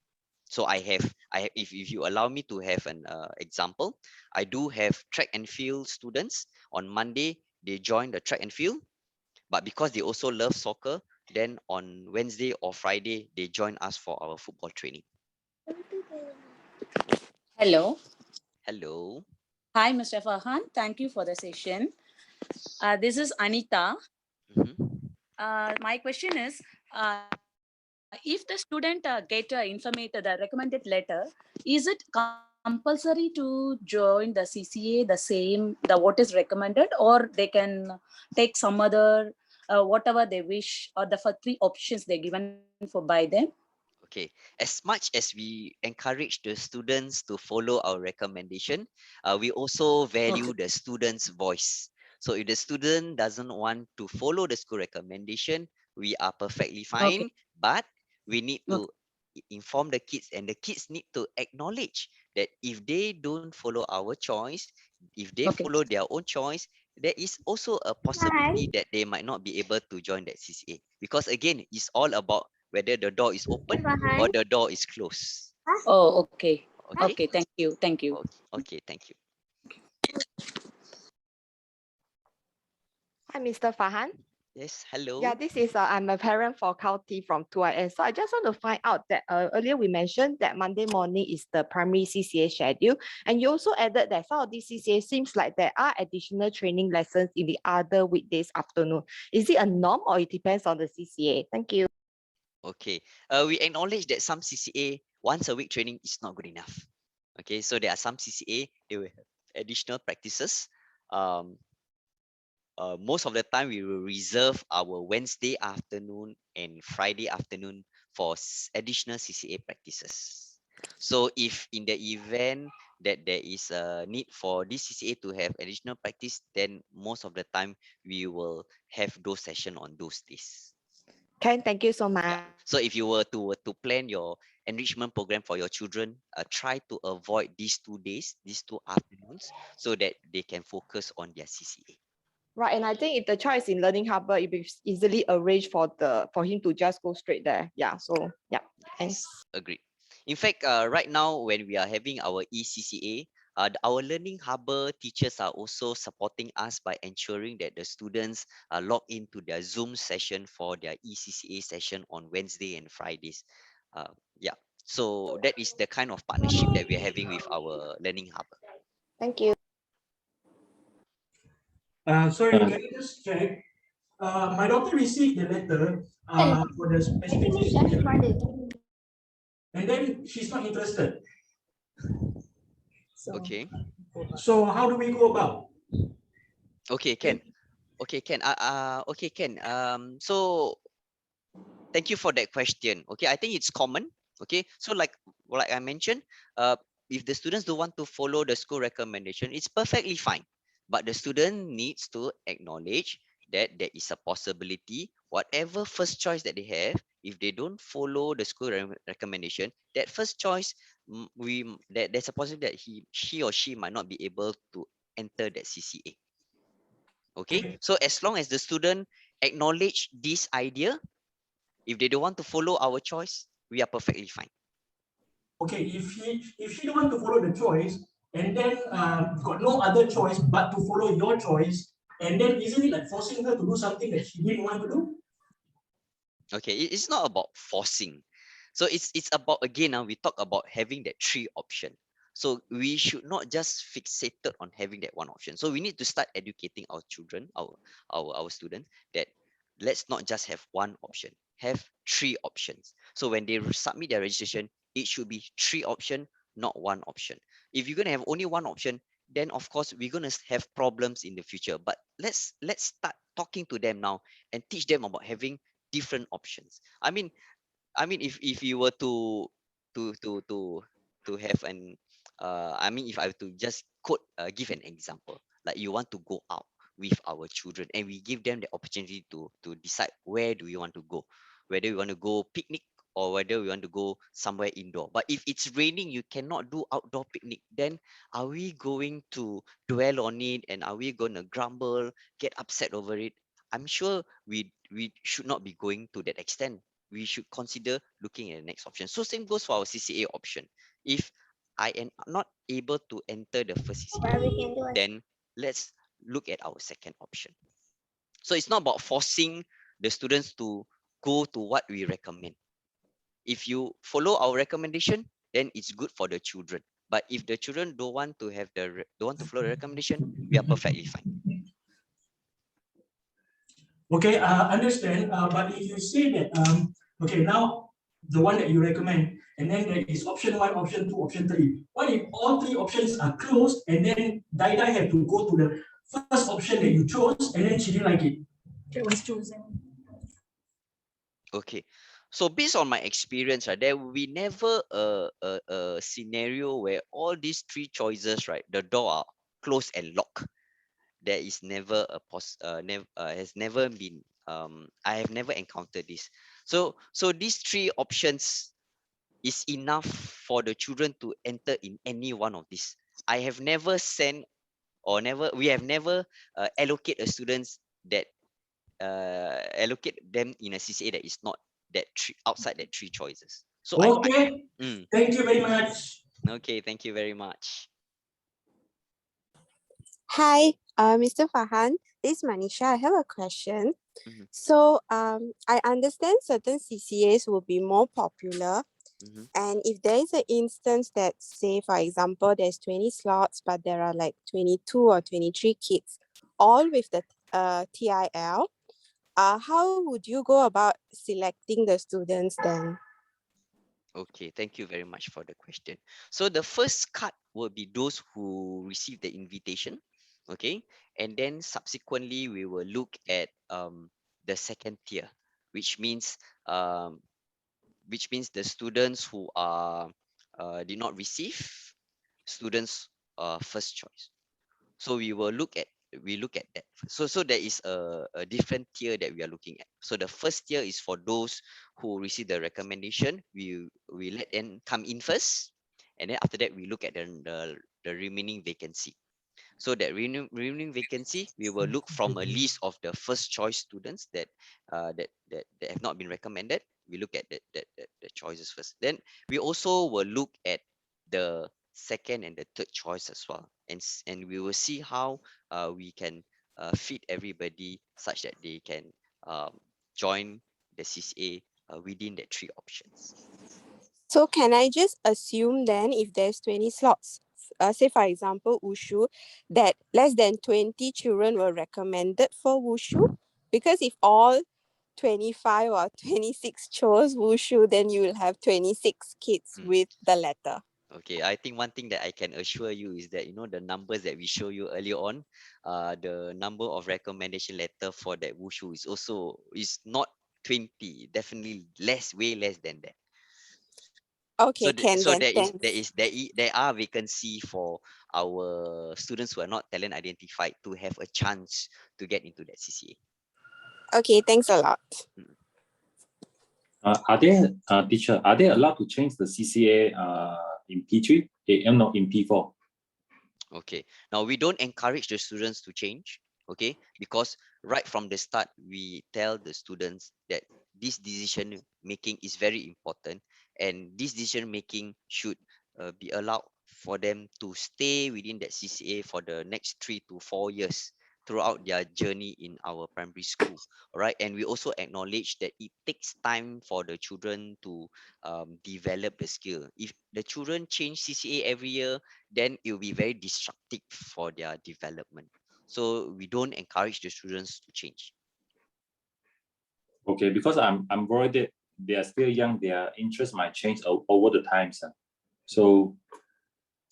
So if you allow me to have an example, I do have track and field students. On Monday, they join the track and field, but because they also love soccer, then on Wednesday or Friday, they join us for our football training. Hello. Hello. Hi, Mr. Farhan. Thank you for the session. This is Anita. Mhm. My question is, if the student get the recommended letter, is it compulsory to join the CCA the same, the what is recommended, or they can take some other, whatever they wish, or the for three options they're given for by them? Okay, as much as we encourage the students to follow our recommendation, we also value the student's voice. So if the student doesn't want to follow the school recommendation, we are perfectly Okay. fine, but we need Okay. to inform the kids, and the kids need to acknowledge that if they don't follow our choice, if they Okay. follow their own choice, there is also a possibility that they might not be able to join that CCA, because again, it's all about whether the door is open or the door is closed. Oh, okay. Okay. Okay. Thank you. Thank you. Okay, okay, thank you. Hi, Mr. Farhan. Yes, hello. Yeah, this is I'm a parent for County from 2IS. So I just want to find out that earlier we mentioned that Monday morning is the primary CCA schedule, and you also added that some of these CCA seems like there are additional training lessons in the other weekdays afternoon. Is it a norm or it depends on the CCA? Thank you. Okay, we acknowledge that some CCA once a week training is not good enough. Okay, so there are some CCA they will have additional practices. Um, most of the time we will reserve our Wednesday afternoon and Friday afternoon for additional CCA practices. So if in the event that there is a need for this CCA to have additional practice, then most of the time we will have those sessions on those days. Ken, thank you so much. Yeah. So if you were to plan your enrichment program for your children, try to avoid these 2 days, these 2 afternoons, so that they can focus on their CCA. Right, and I think if the child is in learning harbor, it be easily arranged for him to just go straight there. Yeah, so yeah, thanks. Yes, agreed. In fact, right now when we are having our eCCA, our Learning Harbor teachers are also supporting us by ensuring that the students log into their Zoom session for their eCCA session on Wednesday and Fridays. Yeah, so that is the kind of partnership that we are having with our Learning Harbor. Thank you. Sorry, can you just check? My daughter received the letter for the specific CCA, and then she's not interested. Okay. So how do we go about? Okay, Ken. Okay, Ken. Okay, Ken. So thank you for that question. Okay, I think it's common. Okay, so like I mentioned, if the students don't want to follow the school recommendation, it's perfectly fine. But the student needs to acknowledge that there is a possibility, whatever first choice that they have, if they don't follow the school recommendation, that first choice, there's a possibility that she or she might not be able to enter that CCA. Okay, so as long as the student acknowledge this idea, if they don't want to follow our choice, we are perfectly fine. Okay, if she don't want to follow the choice, and then got no other choice but to follow your choice, and then isn't it like forcing her to do something that she didn't want to do? Okay, it's not about forcing. So it's about, again, now we talk about having that three option. So we should not just fixated on having that one option. So we need to start educating our children, our students, that let's not just have one option, have three options. So when they submit their registration, it should be three option, not one option. If you're gonna have only one option, then of course we're gonna have problems in the future. But let's start talking to them now and teach them about having different options. I mean, if you were to to to to have an I mean, if I were to just give an example, like you want to go out with our children, and we give them the opportunity to decide where do we want to go, whether we want to go picnic or whether we want to go somewhere indoor. But if it's raining, you cannot do outdoor picnic, then are we going to dwell on it, and are we going to grumble, get upset over it? I'm sure we should not be going to that extent. We should consider looking at the next option. So same goes for our CCA option. If I am not able to enter the first CCA, then let's look at our second option. So it's not about forcing the students to go to what we recommend. If you follow our recommendation, then it's good for the children. But if the children don't want to have don't want to follow the recommendation, we are perfectly fine. Okay, understand. But if you say that, okay, now the one that you recommend, and then there is option one, option two, option three. What if all three options are closed, and then Dai have to go to the first option that you chose, and then she didn't like it? It was chosen. Okay, so based on my experience, right, there will be never a scenario where all these three choices, right, the door are closed and locked. There is never a has never been I have never encountered this. So these three options is enough for the children to enter in any one of these. I have never sent or never we have never allocate a students that allocate them in a CCA that is not that outside that three choices. So Okay, mm, thank you very much. okay, thank you very much. Hi, Mr. Farhan. This is Manisha. I have a question. Mhm. So, I understand certain CCAs will be more popular. Mhm. And if there is an instance that, say, for example, there's 20 slots, but there are like 22 or 23 kids, all with the TIL, how would you go about selecting the students then? Okay, thank you very much for the question. So the first cut will be those who receive the invitation, okay, and then subsequently we will look at the second tier, which means um the students who are did not receive students first choice. So we look at that. So there is a different tier that we are looking at. So the first tier is for those who receive the recommendation. We let them come in first, and then after that we look at the remaining vacancy. So that remaining vacancy, we will look from a list of the first choice students that have not been recommended. We look at the choices first. Then we also will look at the second and the third choice as well, and we will see how we can fit everybody such that they can um, join the CCA within the three options. So can I just assume then if there's 20 slots, say for example Wushu, that less than 20 children were recommended for Wushu? Because if all 25 or 26 chose Wushu, then you will have 26 kids Mm. with the letter. Okay, I think one thing that I can assure you is that the numbers that we show you earlier on, the number of recommendation letter for that wushu is not 20, definitely less, way less than that. Okay, can So then, thanks. there are vacancy for our students who are not talent identified to have a chance to get into that CCA. Okay, thanks a lot. Teacher, are they allowed to change the CCA in P3? No, in P4. Okay, now we don't encourage the students to change, okay, because right from the start we tell the students that this decision making is very important, and this decision making should be allowed for them to stay within that CCA for the next 3 to 4 years throughout their journey in our primary school. All right, and we also acknowledge that it takes time for the children to develop the skill. If the children change CCA every year, then it will be very destructive for their development. So we don't encourage the students to change. Okay, because I'm worried that they are still young, their interest might change over the times. So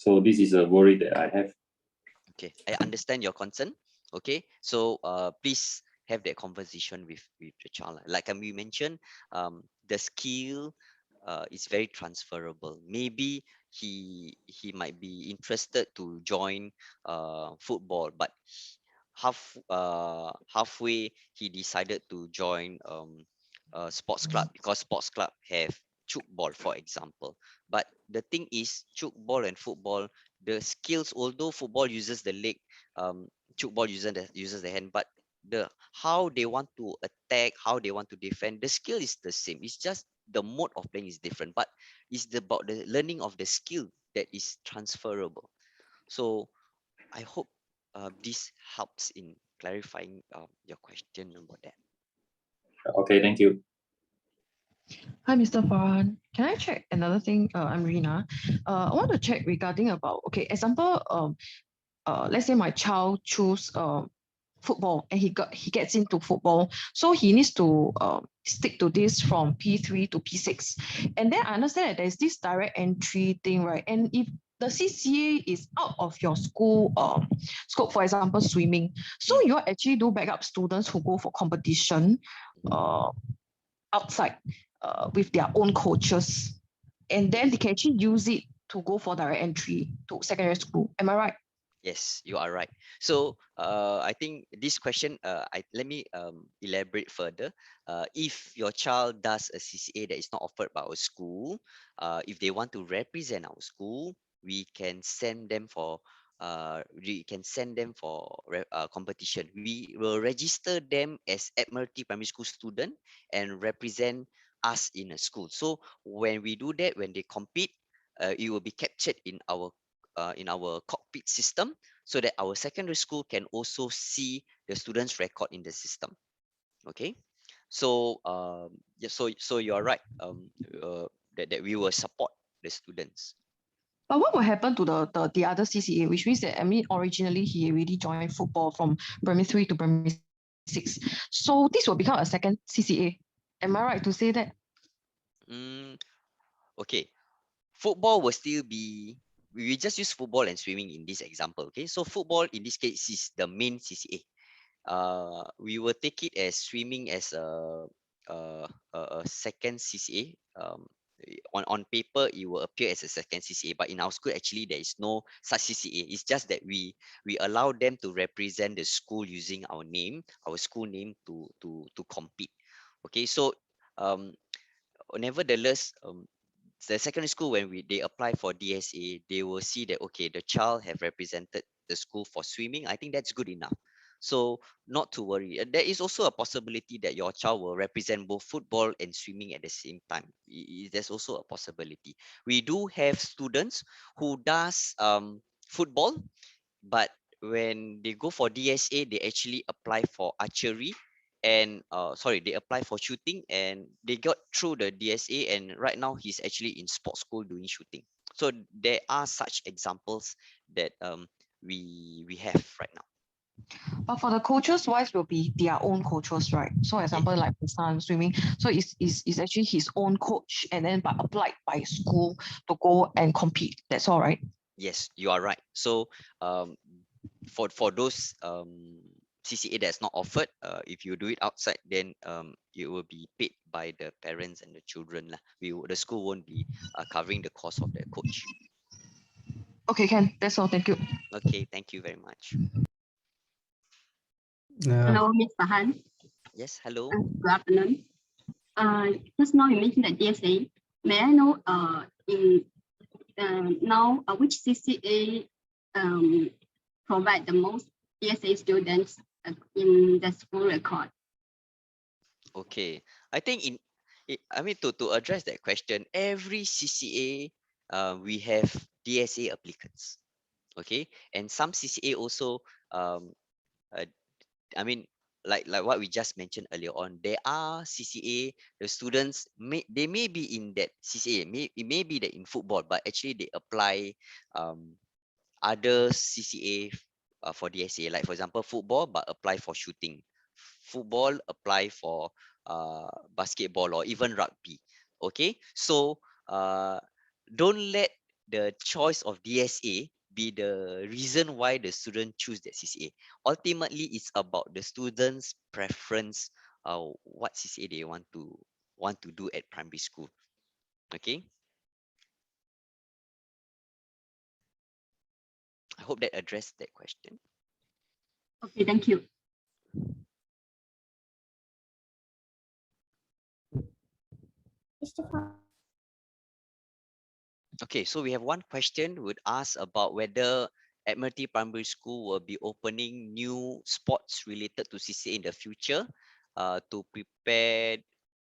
this is a worry that I have. Okay, I understand your concern. Okay, so please have that conversation with the child. Like we mentioned, the skill is very transferable. Maybe he might be interested to join football, but halfway he decided to join sports club because sports club have chook ball, for example. But the thing is, chook ball and football, the skills, although football uses the leg, chook ball uses the hand, but how they want to attack, how they want to defend. The skill is the same. It's just the mode of playing is different, but it's about the learning of the skill that is transferable. So I hope this helps in clarifying your question about that. Okay, thank you. Hi, Mr. Farhan. Can I check another thing? I'm Rina. I want to check regarding about, okay, example, let's say my child choose football and he gets into football, so he needs to stick to this from P3 to P6. And then I understand that there's this direct entry thing, right? And if the CCA is out of your school scope, for example, swimming, so you actually do backup students who go for competition outside with their own coaches, and then they can actually use it to go for direct entry to secondary school. Am I right? Yes, you are right. So I think this question, let me elaborate further. If your child does a CCA that is not offered by our school, if they want to represent our school, we can send them for competition. We will register them as Admiralty Primary School student and represent us in a school. So when we do that, when they compete, it will be captured in our cockpit system, so that our secondary school can also see the students' record in the system. Okay, so yeah, so you are right, that we will support the students. But what will happen to the other CCA, which means that, I mean, originally he already joined football from primary 3 to primary 6. So this will become a second CCA. Am I right to say that? Okay, football will still be, we just use football and swimming in this example. Okay, so football in this case is the main CCA. We will take it as swimming as a second CCA. On paper, it will appear as a second CCA, but in our school, actually, there is no such CCA. It's just that we allow them to represent the school using our name, our school name, to compete. Okay, so nevertheless, the secondary school, when they apply for DSA, they will see that, okay, the child have represented the school for swimming. I think that's good enough. So not to worry. There is also a possibility that your child will represent both football and swimming at the same time. There's also a possibility. We do have students who does football, but when they go for DSA, they actually apply for archery, and they apply for shooting, and they got through the DSA, and right now he's actually in sports school doing shooting. So there are such examples that we have right now. But for the coaches wise will be their own coaches, right? So example, like the son swimming, so it's actually his own coach, and then but applied by school to go and compete. That's all, right? Yes, you are right. So for those CCA that's not offered, if you do it outside, then it will be paid by the parents and the children lah. The school won't be covering the cost of the coach. Okay, Ken, that's all. Thank you. Okay, thank you very much. Hello, Ms. Farhan. Yes, hello. Good afternoon. Just now you mentioned that DSA. May I know now which CCA provide the most DSA students in the school record? Okay, I think to address that question, every CCA we have DSA applicants. Okay, and some CCA also uh, I mean, like what we just mentioned earlier on, there are CCA, the students they may be in that CCA, it may be that in football, but actually they apply other CCA for DSA, like for example football, but apply for shooting, football apply for basketball or even rugby. Okay, so don't let the choice of DSA be the reason why the student choose that CCA. Ultimately, it's about the student's preference, what CCA they want to do at primary school. Okay, I hope that addressed that question. Okay, thank you. Okay, so we have one question would ask about whether Admiralty Primary School will be opening new sports related to CCA in the future to prepare.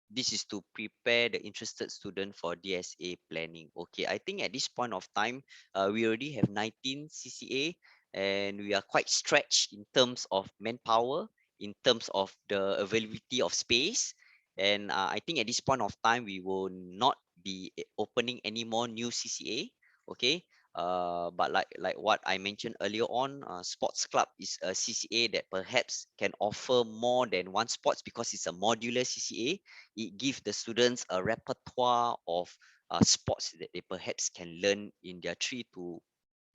This is to prepare the interested student for DSA planning. Okay, I think at this point of time, we already have 19 CCA and we are quite stretched in terms of manpower, in terms of the availability of space. And I think at this point of time, we will not be opening any more new CCA. Okay, but like what I mentioned earlier on, sports club is a CCA that perhaps can offer more than one sports because it's a modular CCA. It gives the students a repertoire of sports that they perhaps can learn in their 3 to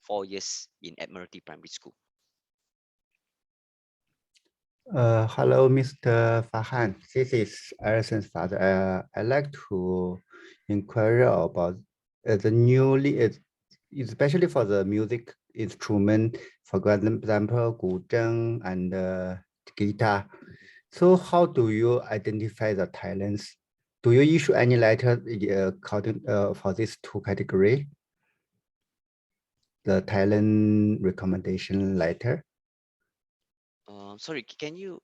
4 years in Admiralty Primary School. Hello, Mr. Farhan. This is Allison's father. I'd like to inquire about the newly, especially for the music instrument, for example, guzheng and guitar. So how do you identify the talents? Do you issue any letter for these two categories? The talent recommendation letter? Sorry, can you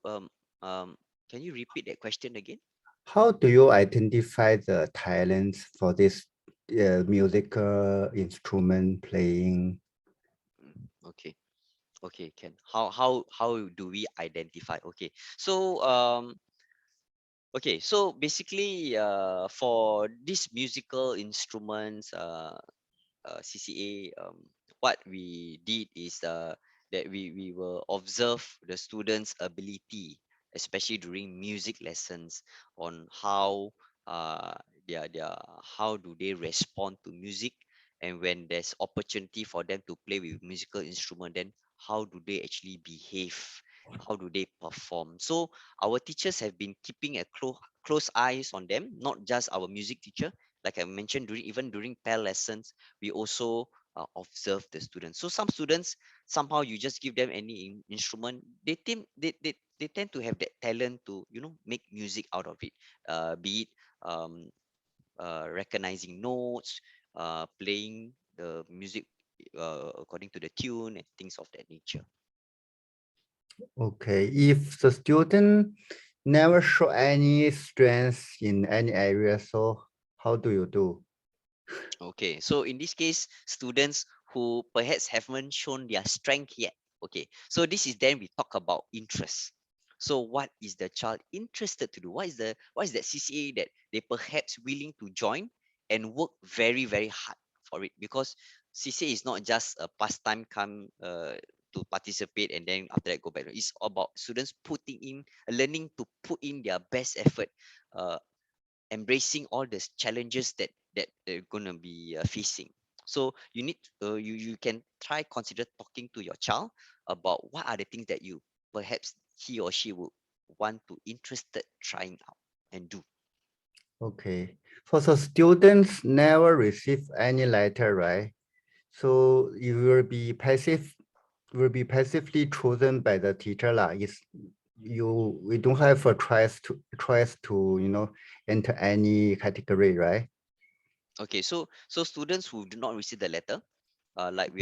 repeat that question again? How do you identify the talents for this musical instrument playing? Okay. Okay, can how do we identify? Okay, so so basically for these musical instruments CCA, what we did is that we will observe the students' ability, especially during music lessons, on how their how do they respond to music, and when there's opportunity for them to play with musical instrument, then how do they actually behave? How do they perform? So our teachers have been keeping a close eyes on them, not just our music teacher. Like I mentioned, even during pair lessons, we also observe the students. So some students, somehow you just give them any instrument, they tend to have that talent to make music out of it, be it um, recognizing notes, playing the music according to the tune and things of that nature. Okay, if the student never show any strength in any area, so how do you do? Okay, so in this case, students who perhaps haven't shown their strength yet. Okay, so this is then we talk about interest. So what is the child interested to do? What is that CCA that they perhaps willing to join and work very, very hard for it? Because CCA is not just a pastime come to participate and then after that go back. It's about students putting in, learning to put in their best effort, uh, embracing all the challenges that they're gonna be facing. So you need you can try consider talking to your child about what are the things that you perhaps he or she would want to interested trying out and do. Okay, for the students never receive any letter, right? So you will be passively chosen by the teacher lah. We don't have a choice to enter any category, right? Okay, so students who do not receive the letter, Yeah. like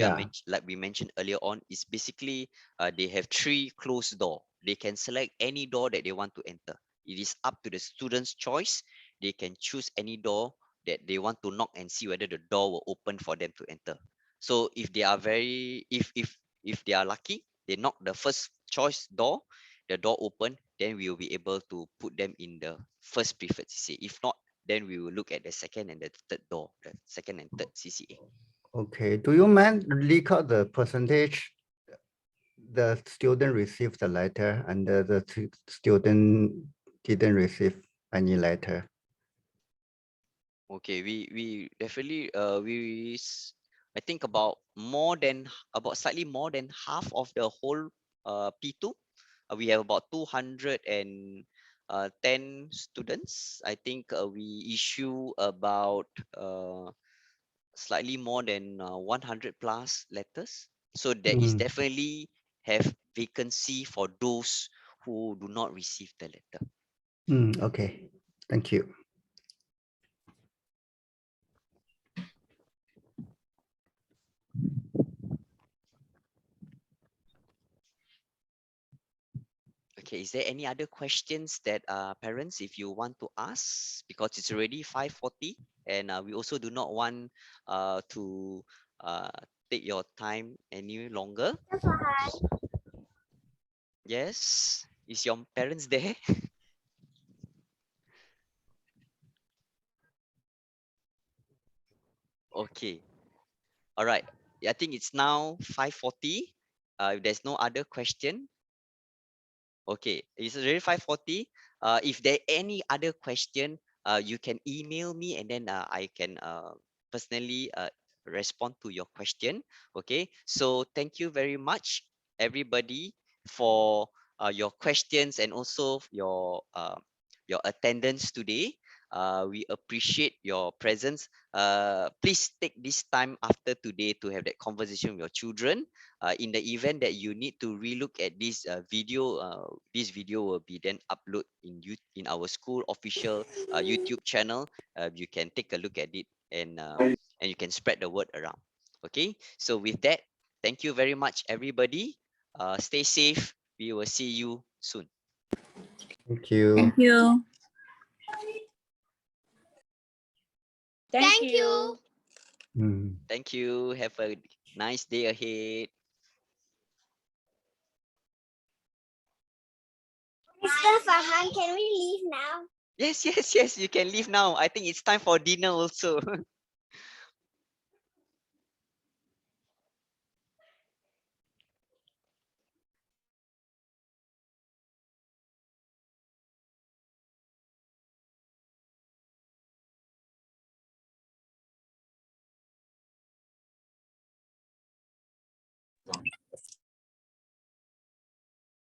we mentioned earlier on, is basically they have 3 closed door. They can select any door that they want to enter. It is up to the student's choice. They can choose any door that they want to knock and see whether the door will open for them to enter. So if they are very if they are lucky, they knock the first choice door, the door open, then we will be able to put them in the first preferred CCA. If not, then we will look at the second and the third door, the second and third CCA. Okay. Do you mind record the percentage the student received the letter and the student didn't receive any letter? Okay, we definitely I think about slightly more than half of the whole P2. We have about 210 students. I think we issue about slightly more than 100 plus letters. So there is definitely have vacancy for those who do not receive the letter. Okay, thank you. Okay, is there any other questions that parents, if you want to ask, because it's already 5:40, and we also do not want to take your time any longer. Yes, is your parents there? Okay, all right. I think it's now 5:40. If there's no other question, okay, it's already 5:40. If there any other question, you can email me, and then I can personally respond to your question. Okay, so thank you very much, everybody, for your questions and also your attendance today. We appreciate your presence. Please take this time after today to have that conversation with your children. In the event that you need to relook at this video will be then upload in our school official YouTube channel. You can take a look at it, and you can spread the word around. Okay, so with that, thank you very much, everybody. Stay safe. We will see you soon. Thank you. Thank you. Thank you. Mm. Thank you. Have a nice day ahead. Mr. Farhan, can we leave now? Yes, yes, yes. You can leave now. I think it's time for dinner also.